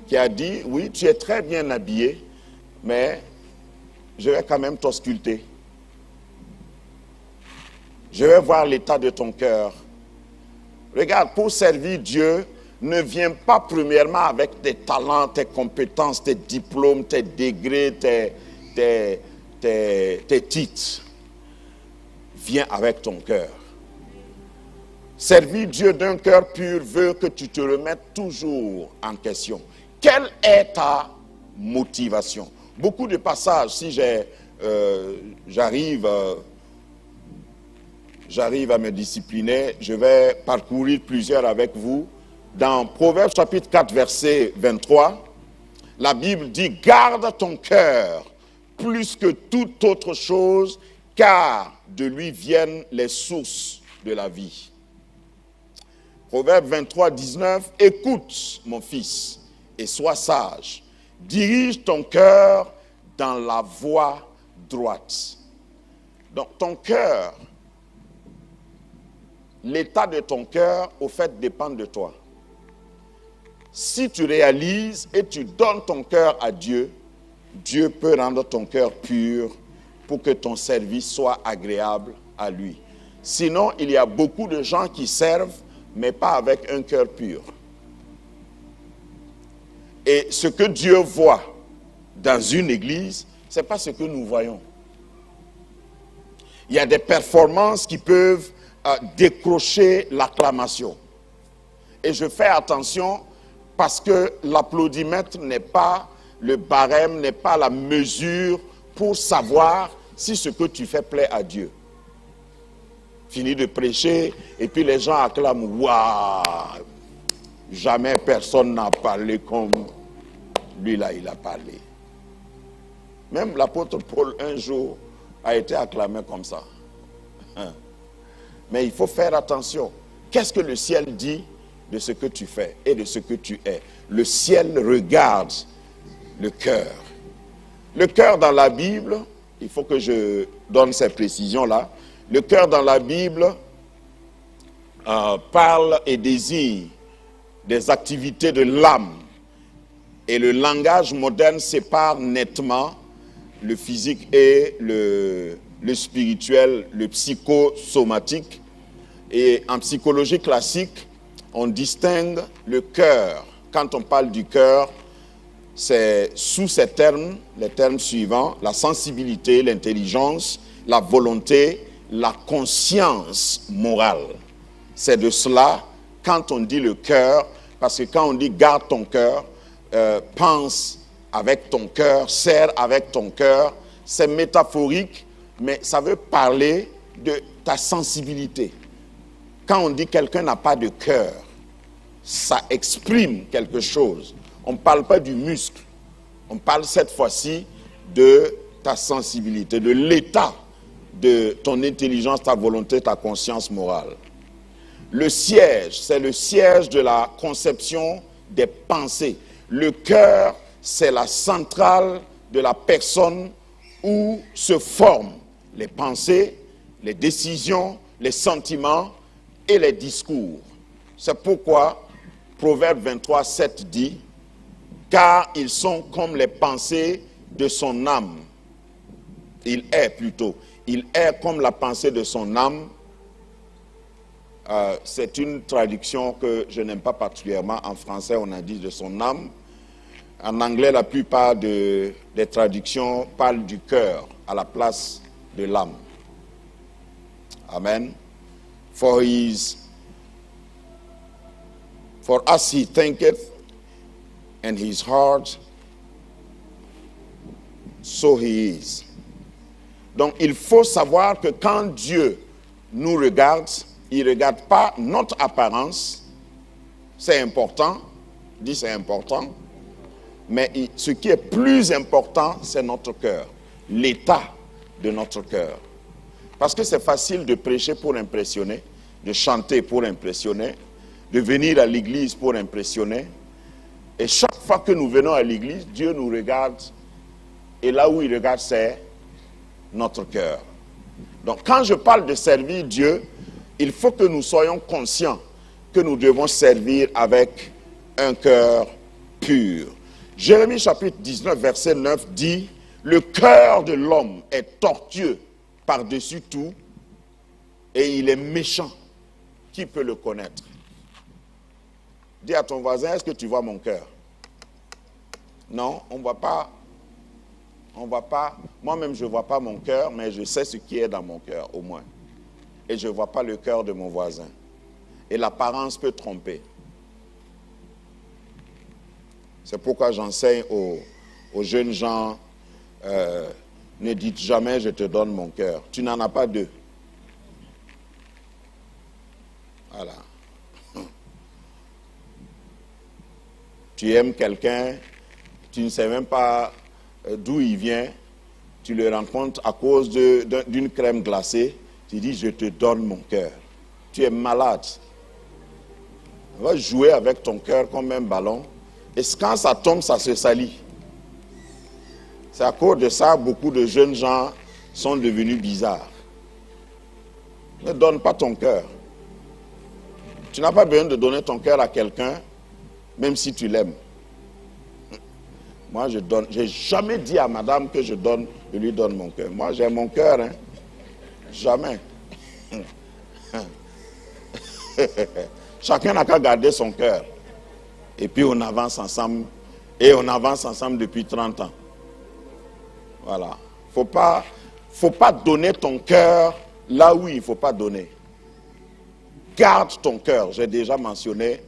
qui a dit, oui, tu es très bien habillé, mais je vais quand même t'ausculter. Je vais voir l'état de ton cœur. Regarde, pour servir Dieu, ne viens pas premièrement avec tes talents, tes compétences, tes diplômes, tes degrés, tes titres. Viens avec ton cœur. Servir Dieu d'un cœur pur veut que tu te remettes toujours en question. Quelle est ta motivation? Beaucoup de passages, si j'arrive à me discipliner, je vais parcourir plusieurs avec vous. Dans Proverbes chapitre 4, verset 23, la Bible dit « Garde ton cœur plus que toute autre chose, car de lui viennent les sources de la vie. » Proverbe 23, 19, « Écoute, mon fils, et sois sage. Dirige ton cœur dans la voie droite. » Donc ton cœur, l'état de ton cœur, au fait, dépend de toi. Si tu réalises et tu donnes ton cœur à Dieu, Dieu peut rendre ton cœur pur pour que ton service soit agréable à lui. Sinon, il y a beaucoup de gens qui servent, mais pas avec un cœur pur. Et ce que Dieu voit dans une église, ce n'est pas ce que nous voyons. Il y a des performances qui peuvent décrocher l'acclamation. Et je fais attention parce que l'applaudimètre n'est pas le barème, n'est pas la mesure pour savoir si ce que tu fais plaît à Dieu. Fini de prêcher et puis les gens acclament. Waouh! Jamais personne n'a parlé comme lui là, il a parlé. Même l'apôtre Paul un jour a été acclamé comme ça. Mais il faut faire attention. Qu'est-ce que le ciel dit de ce que tu fais et de ce que tu es? Le ciel regarde le cœur. Le cœur dans la Bible, il faut que je donne ces précisions-là. Le cœur dans la Bible parle et désigne des activités de l'âme. Et le langage moderne sépare nettement le physique et le spirituel, le psychosomatique. Et en psychologie classique, on distingue le cœur. Quand on parle du cœur, c'est sous ces termes, les termes suivants: la sensibilité, l'intelligence, la volonté, la conscience morale. C'est de cela, quand on dit le cœur, parce que quand on dit garde ton cœur, pense avec ton cœur, sers avec ton cœur, c'est métaphorique, mais ça veut parler de ta sensibilité. Quand on dit quelqu'un n'a pas de cœur, ça exprime quelque chose. On ne parle pas du muscle, on parle cette fois-ci de ta sensibilité, de l'état de ton intelligence, ta volonté, ta conscience morale. Le siège, c'est le siège de la conception des pensées. Le cœur, c'est la centrale de la personne où se forment les pensées, les décisions, les sentiments et les discours. C'est pourquoi Proverbe 23, 7 dit: car ils sont comme les pensées de son âme. Il est comme la pensée de son âme. C'est une traduction que je n'aime pas particulièrement. En français, on a dit de son âme. En anglais, la plupart des traductions parlent du cœur à la place de l'âme. Amen. For us he thinketh, and his heart, so he is. Donc, il faut savoir que quand Dieu nous regarde, il ne regarde pas notre apparence. C'est important, c'est important. Mais ce qui est plus important, c'est notre cœur, l'état de notre cœur. Parce que c'est facile de prêcher pour impressionner, de chanter pour impressionner, de venir à l'église pour impressionner. Et chaque fois que nous venons à l'église, Dieu nous regarde. Et là où il regarde, c'est notre cœur. Donc quand je parle de servir Dieu, il faut que nous soyons conscients que nous devons servir avec un cœur pur. Jérémie chapitre 19, verset 9 dit: le cœur de l'homme est tortueux par-dessus tout et il est méchant. Qui peut le connaître? Dis à ton voisin: est-ce que tu vois mon cœur? Non, on ne voit pas. On ne voit pas. Moi-même, je ne vois pas mon cœur, mais je sais ce qui est dans mon cœur, au moins. Et je ne vois pas le cœur de mon voisin. Et l'apparence peut tromper. C'est pourquoi j'enseigne aux jeunes gens, ne dites jamais je te donne mon cœur. Tu n'en as pas deux. Voilà. Tu aimes quelqu'un, tu ne sais même pas d'où il vient, tu le rencontres à cause d'une crème glacée, tu dis je te donne mon cœur. Tu es malade. Va jouer avec ton cœur comme un ballon. Et quand ça tombe, ça se salit. C'est à cause de ça, beaucoup de jeunes gens sont devenus bizarres. Ne donne pas ton cœur. Tu n'as pas besoin de donner ton cœur à quelqu'un, même si tu l'aimes. Moi, je donne. J'ai jamais dit à madame que je lui donne mon cœur. Moi, j'ai mon cœur, hein. Jamais. Chacun n'a qu'à garder son cœur. Et puis on avance ensemble Et on avance ensemble depuis 30 ans. Voilà. Faut pas donner ton cœur là où il ne faut pas donner. Garde ton cœur. J'ai déjà mentionné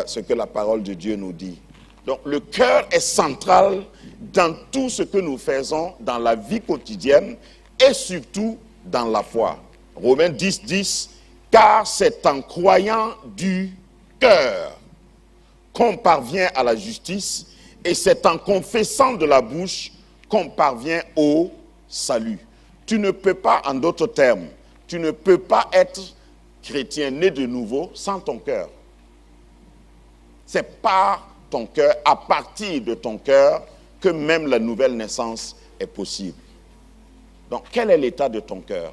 ce que la parole de Dieu nous dit. Donc le cœur est central dans tout ce que nous faisons dans la vie quotidienne et surtout dans la foi. Romains 10, 10, car c'est en croyant du cœur qu'on parvient à la justice et c'est en confessant de la bouche qu'on parvient au salut. Tu ne peux pas, en d'autres termes, tu ne peux pas être chrétien né de nouveau sans ton cœur. C'est par ton cœur, à partir de ton cœur, que même la nouvelle naissance est possible. Donc, quel est l'état de ton cœur?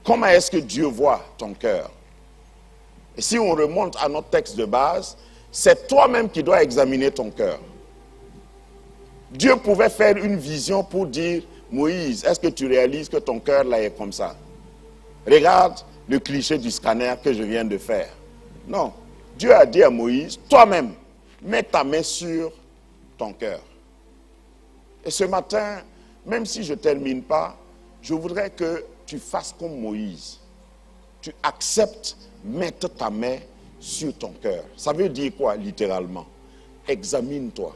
Comment est-ce que Dieu voit ton cœur? Et si on remonte à notre texte de base, c'est toi-même qui dois examiner ton cœur. Dieu pouvait faire une vision pour dire, Moïse, est-ce que tu réalises que ton cœur là est comme ça? Regarde le cliché du scanner que je viens de faire. Non. Dieu a dit à Moïse, toi-même, mets ta main sur ton cœur. Et ce matin, même si je ne termine pas, je voudrais que tu fasses comme Moïse. Tu acceptes mettre ta main sur ton cœur. Ça veut dire quoi, littéralement? Examine-toi.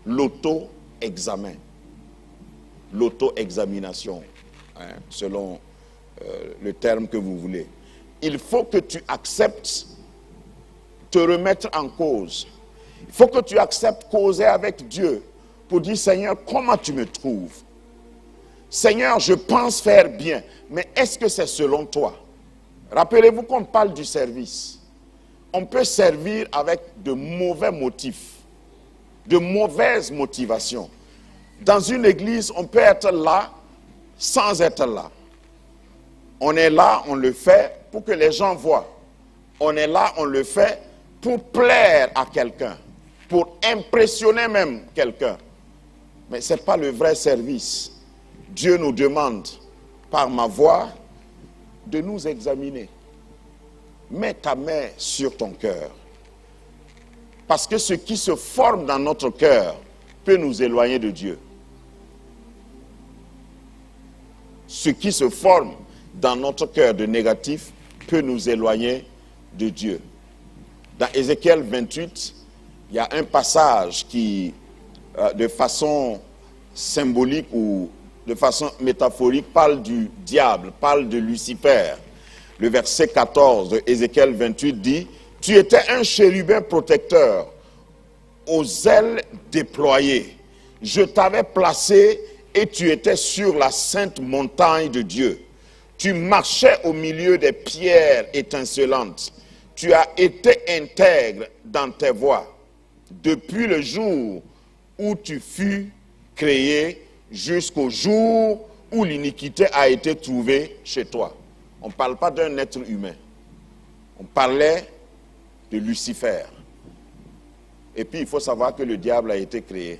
L'auto-examen. L'auto-examination, hein, selon le terme que vous voulez. Il faut que tu acceptes te remettre en cause. Il faut que tu acceptes causer avec Dieu pour dire, Seigneur, comment tu me trouves? Seigneur, je pense faire bien, mais est-ce que c'est selon toi? Rappelez-vous qu'on parle du service. On peut servir avec de mauvais motifs, de mauvaises motivations. Dans une église, on peut être là sans être là. On est là, on le fait pour que les gens voient. On est là, on le fait pour plaire à quelqu'un, pour impressionner même quelqu'un. Mais ce n'est pas le vrai service. Dieu nous demande, par ma voix, de nous examiner. Mets ta main sur ton cœur. Parce que ce qui se forme dans notre cœur peut nous éloigner de Dieu. Ce qui se forme dans notre cœur de négatif peut nous éloigner de Dieu. Dans Ézéchiel 28, il y a un passage qui, de façon symbolique ou de façon métaphorique, parle du diable, parle de Lucifer. Le verset 14 de Ézéchiel 28 dit, « Tu étais un chérubin protecteur, aux ailes déployées. Je t'avais placé et tu étais sur la sainte montagne de Dieu. Tu marchais au milieu des pierres étincelantes. Tu as été intègre dans tes voies. Depuis le jour où tu fus créé jusqu'au jour où l'iniquité a été trouvée chez toi. » On ne parle pas d'un être humain. On parlait de Lucifer. Et puis il faut savoir que le diable a été créé.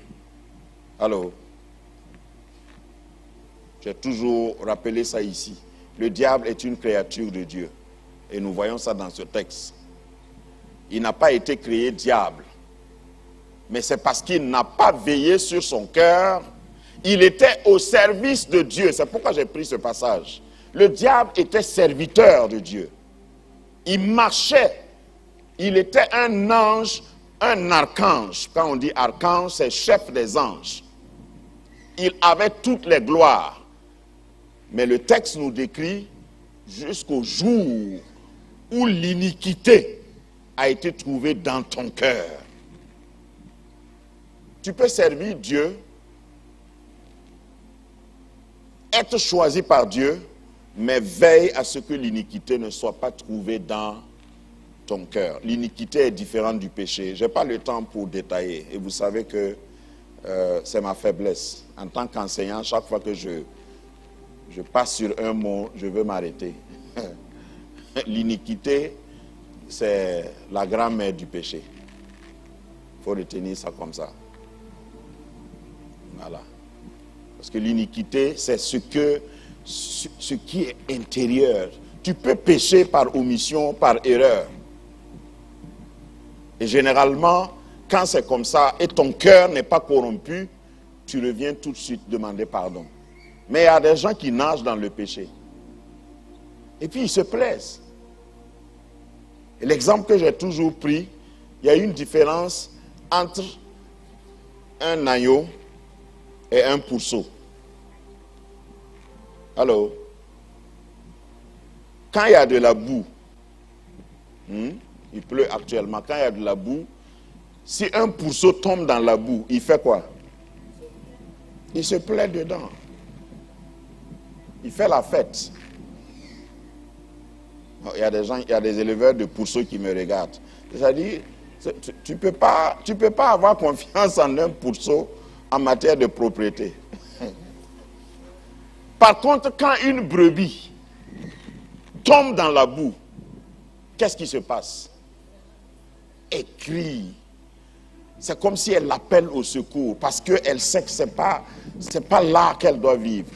Alors, j'ai toujours rappelé ça ici. Le diable est une créature de Dieu. Et nous voyons ça dans ce texte. Il n'a pas été créé diable. Mais c'est parce qu'il n'a pas veillé sur son cœur. Il était au service de Dieu. C'est pourquoi j'ai pris ce passage. Le diable était serviteur de Dieu. Il marchait. Il était un ange, un archange. Quand on dit archange, c'est chef des anges. Il avait toutes les gloires. Mais le texte nous décrit jusqu'au jour où l'iniquité a été trouvée dans ton cœur. Tu peux servir Dieu, être choisi par Dieu, mais veille à ce que l'iniquité ne soit pas trouvée dans ton cœur. L'iniquité est différente du péché. Je n'ai pas le temps pour détailler. Et vous savez que c'est ma faiblesse. En tant qu'enseignant, chaque fois que je passe sur un mot, je veux m'arrêter. L'iniquité, c'est la grand-mère du péché. Il faut retenir ça comme ça. Voilà. Parce que l'iniquité, c'est ce qui est intérieur. Tu peux pécher par omission, par erreur. Et généralement, quand c'est comme ça et ton cœur n'est pas corrompu, tu reviens tout de suite demander pardon. Mais il y a des gens qui nagent dans le péché. Et puis ils se plaisent. Et l'exemple que j'ai toujours pris, il y a une différence entre un agneau et un pourceau. Allô? Quand il y a de la boue, il pleut actuellement, quand il y a de la boue, si un pourceau tombe dans la boue, il fait quoi? Il se plaît dedans. Il fait la fête. Il y a des gens, il y a des éleveurs de pourceaux qui me regardent. C'est-à-dire, tu peux pas avoir confiance en un pourceau en matière de propriété. Par contre, quand une brebis tombe dans la boue, qu'est-ce qui se passe? Elle crie. C'est comme si elle appelle au secours parce qu'elle sait que c'est pas là qu'elle doit vivre.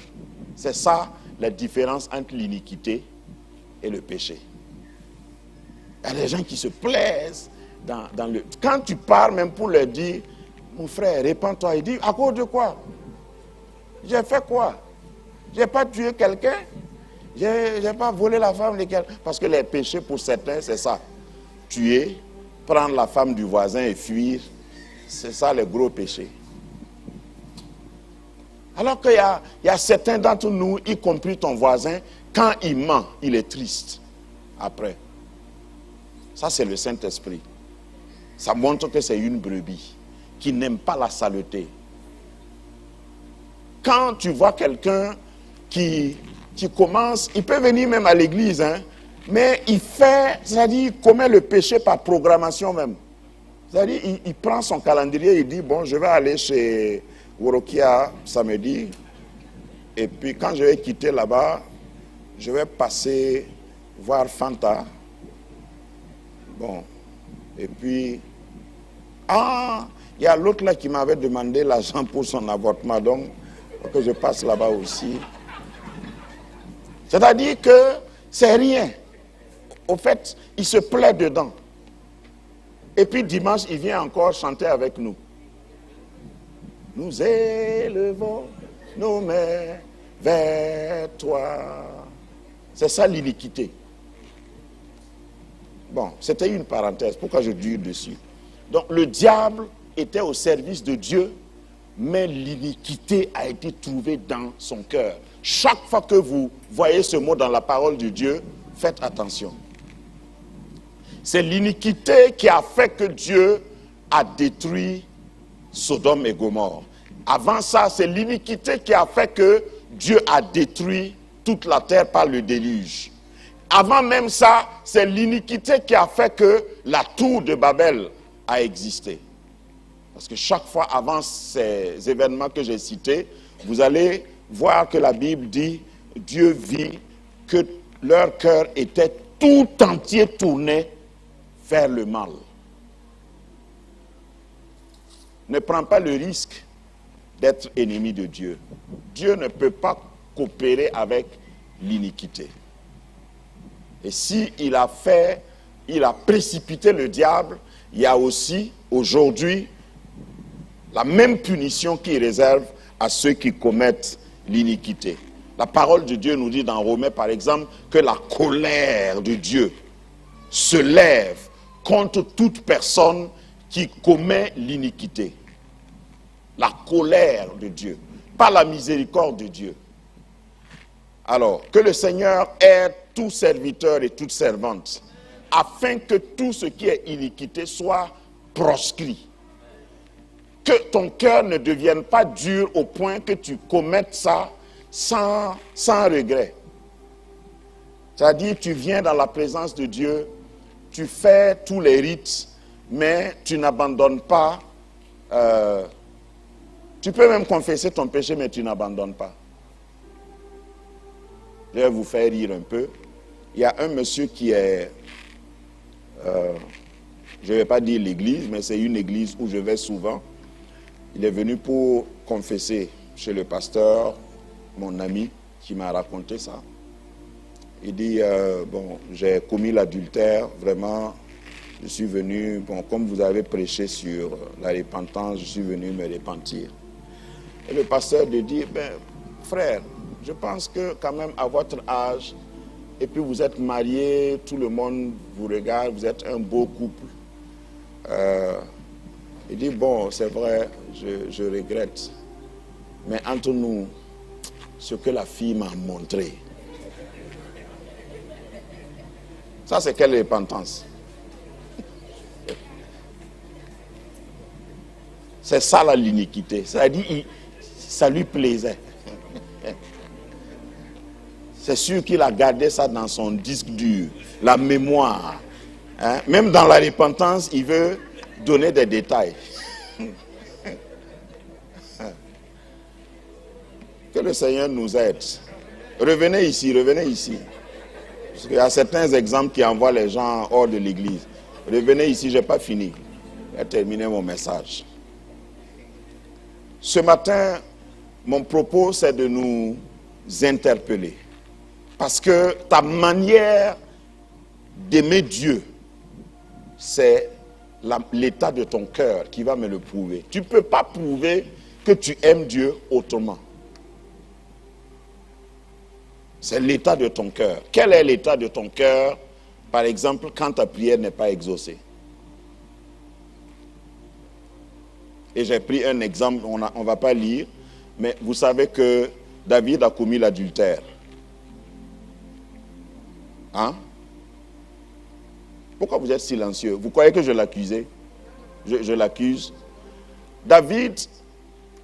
C'est ça la différence entre l'iniquité et le péché. Il y a des gens qui se plaisent dans le... Quand tu pars même pour leur dire, mon frère, répands-toi, il dit, à cause de quoi? J'ai fait quoi? J'ai pas tué quelqu'un? J'ai pas volé la femme de quelqu'un? Parce que les péchés pour certains, c'est ça. Tuer, prendre la femme du voisin et fuir, c'est ça les gros péchés. Alors qu'il y a certains d'entre nous, y compris ton voisin, quand il ment, il est triste après. Ça, c'est le Saint-Esprit. Ça montre que c'est une brebis qui n'aime pas la saleté. Quand tu vois quelqu'un qui commence, il peut venir même à l'église, mais il fait, c'est-à-dire il commet le péché par programmation même. C'est-à-dire il prend son calendrier, il dit, bon, je vais aller chez Worokia samedi, et puis quand je vais quitter là-bas, je vais passer voir Fanta. Bon, et puis, il y a l'autre là qui m'avait demandé l'argent pour son avortement, donc faut que je passe là-bas aussi. C'est-à-dire que c'est rien. Au fait, il se plaît dedans. Et puis dimanche, il vient encore chanter avec nous. Nous élevons nos mains vers toi. C'est ça l'iniquité. Bon, c'était une parenthèse. Pourquoi je dure dessus? Donc le diable était au service de Dieu, mais l'iniquité a été trouvée dans son cœur. Chaque fois que vous voyez ce mot dans la parole de Dieu, faites attention. C'est l'iniquité qui a fait que Dieu a détruit Sodome et Gomorrhe. Avant ça, c'est l'iniquité qui a fait que Dieu a détruit toute la terre par le déluge. Avant même ça, c'est l'iniquité qui a fait que la tour de Babel a existé. Parce que chaque fois avant ces événements que j'ai cités, vous allez voir que la Bible dit, Dieu vit que leur cœur était tout entier tourné vers le mal. Ne prends pas le risque d'être ennemi de Dieu. Dieu ne peut pas coopérer avec l'iniquité. Et si il a précipité le diable, il y a aussi aujourd'hui la même punition qu'il réserve à ceux qui commettent l'iniquité. La parole de Dieu nous dit dans Romains par exemple que la colère de Dieu se lève contre toute personne qui commet l'iniquité. La colère de Dieu, pas la miséricorde de Dieu. Alors, que le Seigneur aide tout serviteur et toute servante, afin que tout ce qui est iniquité soit proscrit. Que ton cœur ne devienne pas dur au point que tu commettes ça sans regret. C'est-à-dire, tu viens dans la présence de Dieu, tu fais tous les rites, mais tu n'abandonnes pas. Tu peux même confesser ton péché, mais tu n'abandonnes pas. Je vais vous faire rire un peu. Il y a un monsieur qui est, je ne vais pas dire l'église, mais c'est une église où je vais souvent. Il est venu pour confesser chez le pasteur, mon ami, qui m'a raconté ça. Il dit, bon, j'ai commis l'adultère, vraiment, Je suis venu, bon, comme vous avez prêché sur la repentance, je suis venu me repentir. Et le pasteur de dit, ben, frère, je pense que quand même à votre âge, et puis vous êtes marié, tout le monde vous regarde, vous êtes un beau couple. Il dit, bon, c'est vrai, je regrette. Mais entre nous, ce que la fille m'a montré, ça c'est quelle repentance? C'est ça là l'iniquité. C'est-à-dire, ça lui plaisait. C'est sûr qu'il a gardé ça dans son disque dur, la mémoire. Hein? Même dans la repentance, il veut donner des détails. Que le Seigneur nous aide. Revenez ici, revenez ici. Parce qu'il y a certains exemples qui envoient les gens hors de l'église. Revenez ici, je n'ai pas fini. J'ai terminé mon message. Ce matin, mon propos, c'est de nous interpeller. Parce que ta manière d'aimer Dieu, c'est l'état de ton cœur qui va me le prouver. Tu ne peux pas prouver que tu aimes Dieu autrement. C'est l'état de ton cœur. Quel est l'état de ton cœur, par exemple, quand ta prière n'est pas exaucée? Et j'ai pris un exemple, on ne va pas lire, mais vous savez que David a commis l'adultère. Hein? Pourquoi vous êtes silencieux? Vous croyez que je l'accusais? Je l'accuse. David,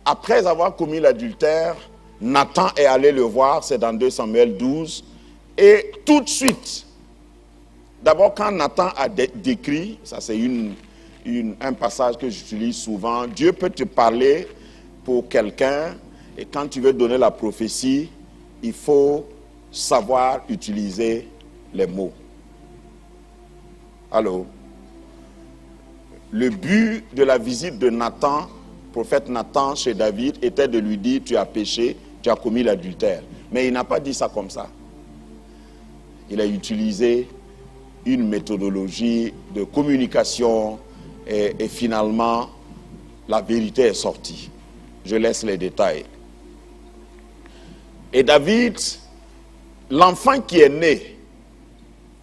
après avoir commis l'adultère, Nathan est allé le voir, c'est dans 2 Samuel 12, et tout de suite, d'abord quand Nathan a décrit, ça c'est un passage que j'utilise souvent, Dieu peut te parler pour quelqu'un, et quand tu veux donner la prophétie, il faut savoir utiliser les mots. Allô? Le but de la visite de Nathan, prophète Nathan chez David, était de lui dire, tu as péché, tu as commis l'adultère. Mais il n'a pas dit ça comme ça. Il a utilisé une méthodologie de communication et finalement, la vérité est sortie. Je laisse les détails. Et David, l'enfant qui est né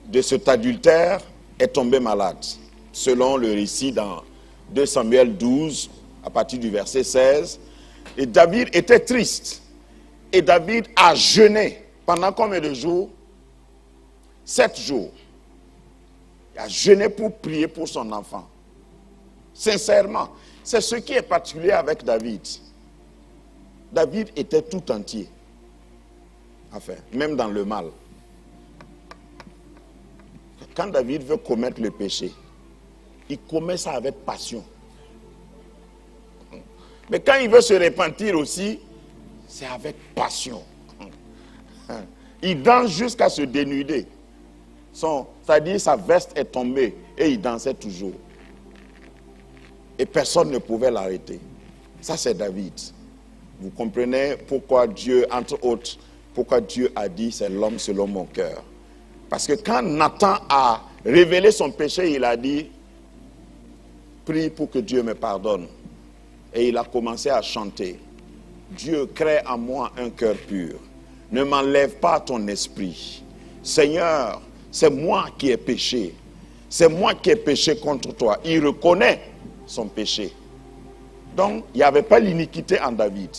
de cet adultère est tombé malade, selon le récit dans 2 Samuel 12, à partir du verset 16. Et David était triste. Et David a jeûné pendant combien de jours? 7 jours. Il a jeûné pour prier pour son enfant. Sincèrement, c'est ce qui est particulier avec David. David était tout entier. Enfin, même dans le mal. Quand David veut commettre le péché, il commet ça avec passion. Mais quand il veut se repentir aussi, c'est avec passion. Il danse jusqu'à se dénuder. C'est-à-dire sa veste est tombée et il dansait toujours. Et personne ne pouvait l'arrêter. Ça c'est David. Vous comprenez pourquoi Dieu, entre autres, pourquoi Dieu a dit c'est l'homme selon mon cœur. Parce que quand Nathan a révélé son péché, il a dit, prie pour que Dieu me pardonne. Et il a commencé à chanter. Dieu, crée en moi un cœur pur. Ne m'enlève pas ton esprit. Seigneur, c'est moi qui ai péché. C'est moi qui ai péché contre toi. Il reconnaît son péché. Donc, il n'y avait pas l'iniquité en David.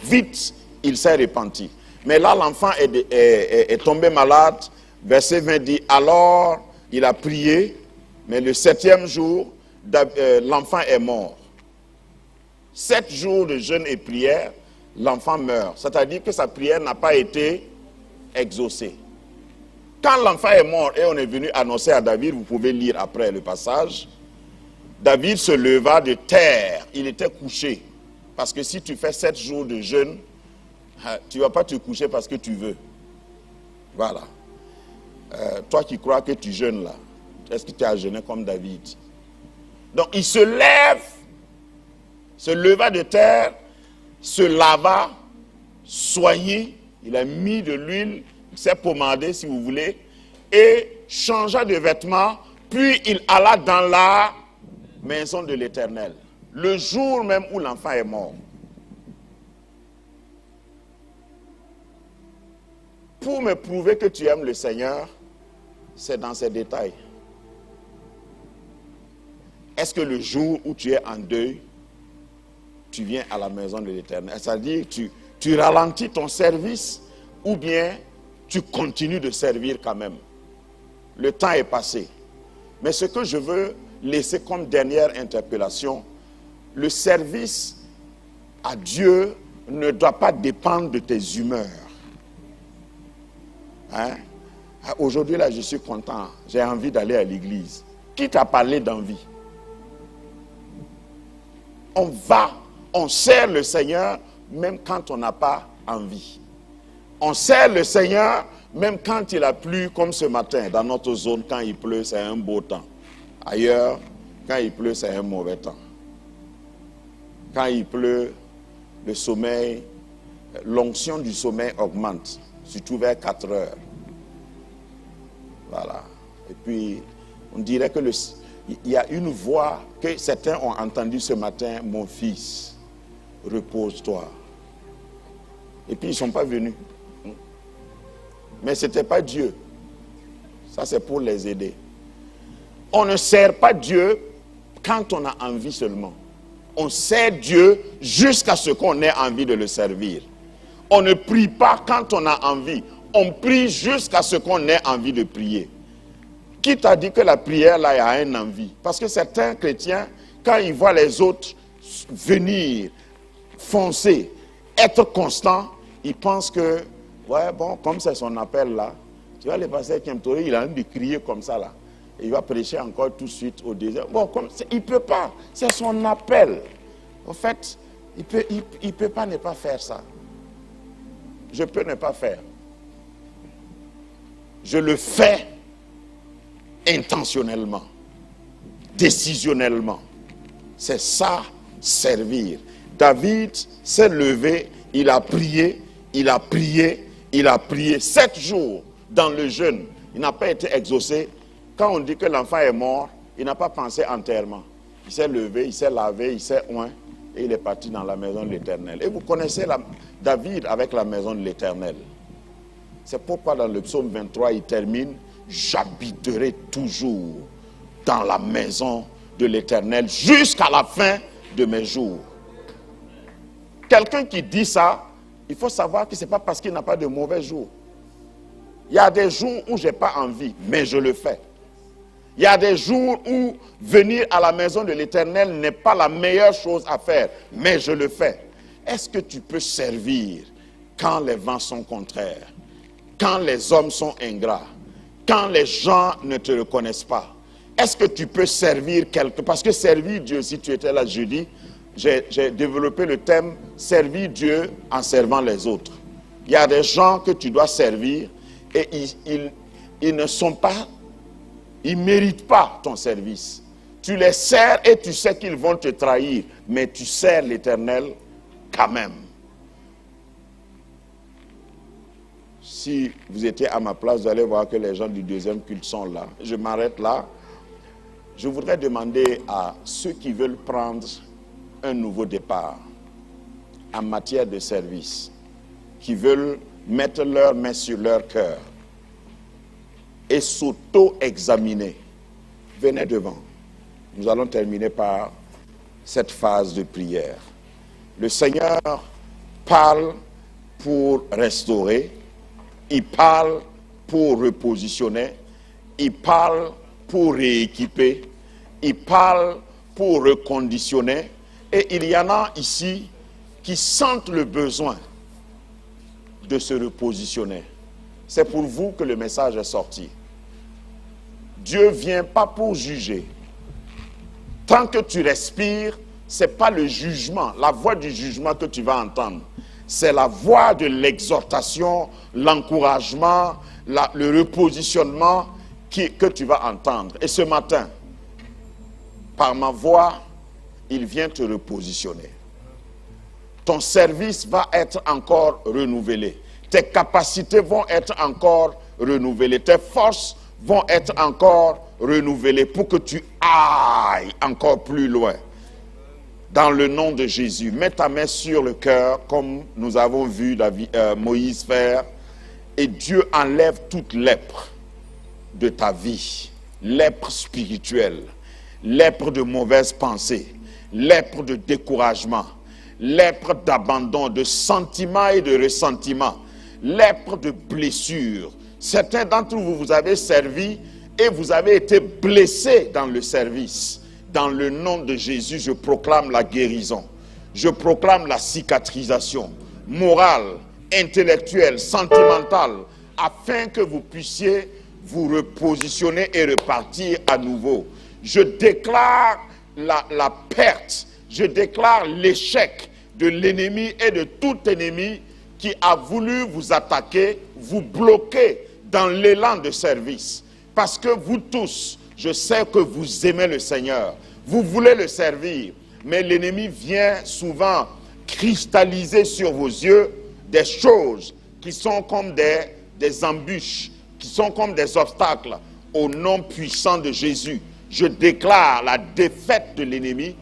Vite, il s'est repenti. Mais là, l'enfant est tombé malade. Verset 20 dit, alors il a prié, mais le 7e jour, l'enfant est mort. 7 jours de jeûne et prière, l'enfant meurt. C'est-à-dire que sa prière n'a pas été exaucée. Quand l'enfant est mort et on est venu annoncer à David, vous pouvez lire après le passage, David se leva de terre, il était couché. Parce que si tu fais 7 jours de jeûne, tu ne vas pas te coucher parce que tu veux. Voilà. Toi qui crois que tu jeûnes là, est-ce que tu as jeûné comme David? Donc il se lève, se leva de terre, se lava, soigné, il a mis de l'huile, il s'est pommardé si vous voulez, et changea de vêtements, puis il alla dans la maison de l'Éternel. Le jour même où l'enfant est mort. Pour me prouver que tu aimes le Seigneur, c'est dans ces détails. Est-ce que le jour où tu es en deuil, tu viens à la maison de l'Éternel? C'est-à-dire tu ralentis ton service ou bien tu continues de servir quand même. Le temps est passé. Mais ce que je veux laisser comme dernière interpellation, le service à Dieu ne doit pas dépendre de tes humeurs. Hein? Aujourd'hui, là, je suis content. J'ai envie d'aller à l'église. Qui t'a parlé d'envie? On sert le Seigneur même quand on n'a pas envie. On sert le Seigneur même quand il a plu, comme ce matin. Dans notre zone, quand il pleut, c'est un beau temps. Ailleurs, quand il pleut, c'est un mauvais temps. Quand il pleut, le sommeil, l'onction du sommeil augmente, surtout vers 4 heures. Voilà. Et puis, on dirait que il y a une voix que certains ont entendue ce matin, mon fils, repose-toi. Et puis, ils ne sont pas venus. Mais ce n'était pas Dieu. Ça, c'est pour les aider. On ne sert pas Dieu quand on a envie seulement. On sert Dieu jusqu'à ce qu'on ait envie de le servir. On ne prie pas quand on a envie. On prie jusqu'à ce qu'on ait envie de prier. Qui t'a dit que la prière, là, il y a une envie? Parce que certains chrétiens, quand ils voient les autres venir, foncer, être constants, ils pensent que, ouais, bon, comme c'est son appel là, tu vois, le pasteur Kemtori, il a envie de crier comme ça là. Et il va prêcher encore tout de suite au désert. Bon, il ne peut pas, c'est son appel. En fait, il peut pas ne pas faire ça. Je peux ne pas faire. Je le fais intentionnellement, décisionnellement. C'est ça, servir. David s'est levé, il a prié, il a prié, il a prié 7 jours dans le jeûne. Il n'a pas été exaucé. Quand on dit que l'enfant est mort, il n'a pas pensé enterrement. Il s'est levé, il s'est lavé, il s'est oint et il est parti dans la maison de l'Éternel. Et vous connaissez David avec la maison de l'Éternel. C'est pourquoi dans le psaume 23, il termine « J'habiterai toujours dans la maison de l'Éternel jusqu'à la fin de mes jours. » Quelqu'un qui dit ça, il faut savoir que ce n'est pas parce qu'il n'a pas de mauvais jours. Il y a des jours où je n'ai pas envie, mais je le fais. Il y a des jours où venir à la maison de l'Éternel n'est pas la meilleure chose à faire, mais je le fais. Est-ce que tu peux servir quand les vents sont contraires, quand les hommes sont ingrats, quand les gens ne te reconnaissent pas? Est-ce que tu peux servir quelqu'un? Parce que servir Dieu, si tu étais là jeudi, j'ai développé le thème « Servir Dieu en servant les autres ». Il y a des gens que tu dois servir et ils ne sont pas, ils ne méritent pas ton service. Tu les sers et tu sais qu'ils vont te trahir, mais tu sers l'Éternel quand même. Si vous étiez à ma place, vous allez voir que les gens du deuxième culte sont là. Je m'arrête là. Je voudrais demander à ceux qui veulent prendre un nouveau départ en matière de service, qui veulent mettre leurs mains sur leur cœur et s'auto-examiner. Venez devant. Nous allons terminer par cette phase de prière. Le Seigneur parle pour restaurer, il parle pour repositionner, il parle pour rééquiper, il parle pour reconditionner. Et il y en a ici qui sentent le besoin de se repositionner. C'est pour vous que le message est sorti. Dieu ne vient pas pour juger. Tant que tu respires, ce n'est pas le jugement, la voix du jugement que tu vas entendre. C'est la voix de l'exhortation, l'encouragement, le repositionnement que tu vas entendre. Et ce matin, par ma voix, il vient te repositionner. Ton service va être encore renouvelé. Tes capacités vont être encore renouvelées. Tes forces vont être encore renouvelées pour que tu ailles encore plus loin. Dans le nom de Jésus, mets ta main sur le cœur comme nous avons vu Moïse faire et Dieu enlève toute lèpre de ta vie, lèpre spirituelle, lèpre de mauvaises pensées, lèpre de découragement, lèpre d'abandon, de sentiments et de ressentiments, lèpre de blessures. Certains d'entre vous, vous avez servi et vous avez été blessés dans le service. Dans le nom de Jésus, je proclame la guérison. Je proclame la cicatrisation morale, intellectuelle, sentimentale, afin que vous puissiez vous repositionner et repartir à nouveau. Je déclare la perte, je déclare l'échec de l'ennemi et de tout ennemi qui a voulu vous attaquer, vous bloquer dans l'élan de service. Parce que vous tous, je sais que vous aimez le Seigneur, vous voulez le servir, mais l'ennemi vient souvent cristalliser sur vos yeux des choses qui sont comme des embûches, qui sont comme des obstacles. Au nom puissant de Jésus, je déclare la défaite de l'ennemi,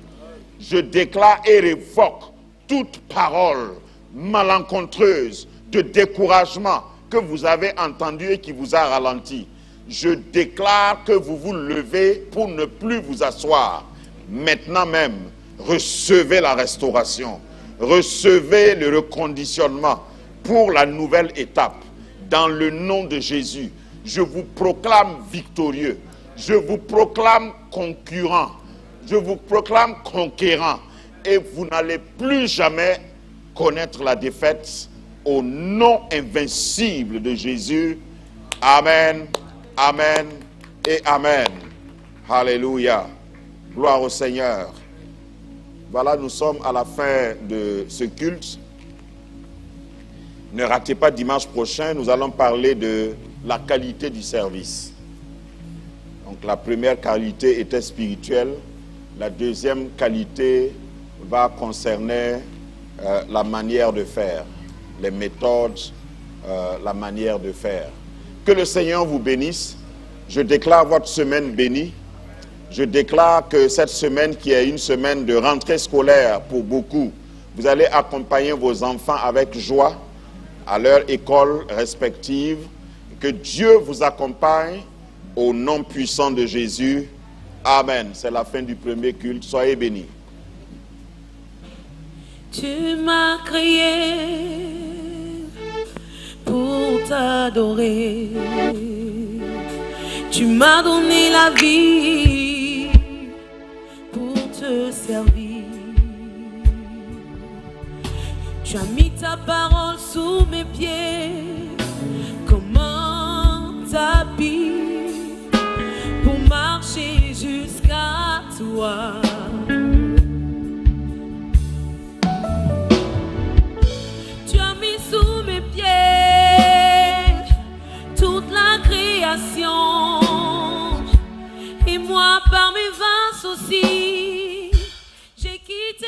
je déclare et révoque toute parole malencontreuse de découragement que vous avez entendue et qui vous a ralenti. Je déclare que vous vous levez pour ne plus vous asseoir. Maintenant même, recevez la restauration, recevez le reconditionnement pour la nouvelle étape. Dans le nom de Jésus, je vous proclame victorieux, je vous proclame concurrent, je vous proclame conquérant, et vous n'allez plus jamais connaître la défaite au nom invincible de Jésus. Amen, amen et amen. Alléluia. Gloire au Seigneur. Voilà, nous sommes à la fin de ce culte. Ne ratez pas dimanche prochain, nous allons parler de la qualité du service. Donc la première qualité était spirituelle. La deuxième qualité va concerner la manière de faire, les méthodes, la manière de faire. Que le Seigneur vous bénisse. Je déclare votre semaine bénie. Je déclare que cette semaine, qui est une semaine de rentrée scolaire pour beaucoup, vous allez accompagner vos enfants avec joie à leur école respective. Que Dieu vous accompagne au nom puissant de Jésus. Amen. C'est la fin du premier culte. Soyez bénis. Tu m'as créé pour t'adorer. Tu m'as donné la vie pour te servir. Tu as mis ta parole sous mes pieds comme un tapis pour marcher jusqu'à toi. Tu as mis sous mes pieds toute la création, et moi par mes vains soucis, j'ai quitté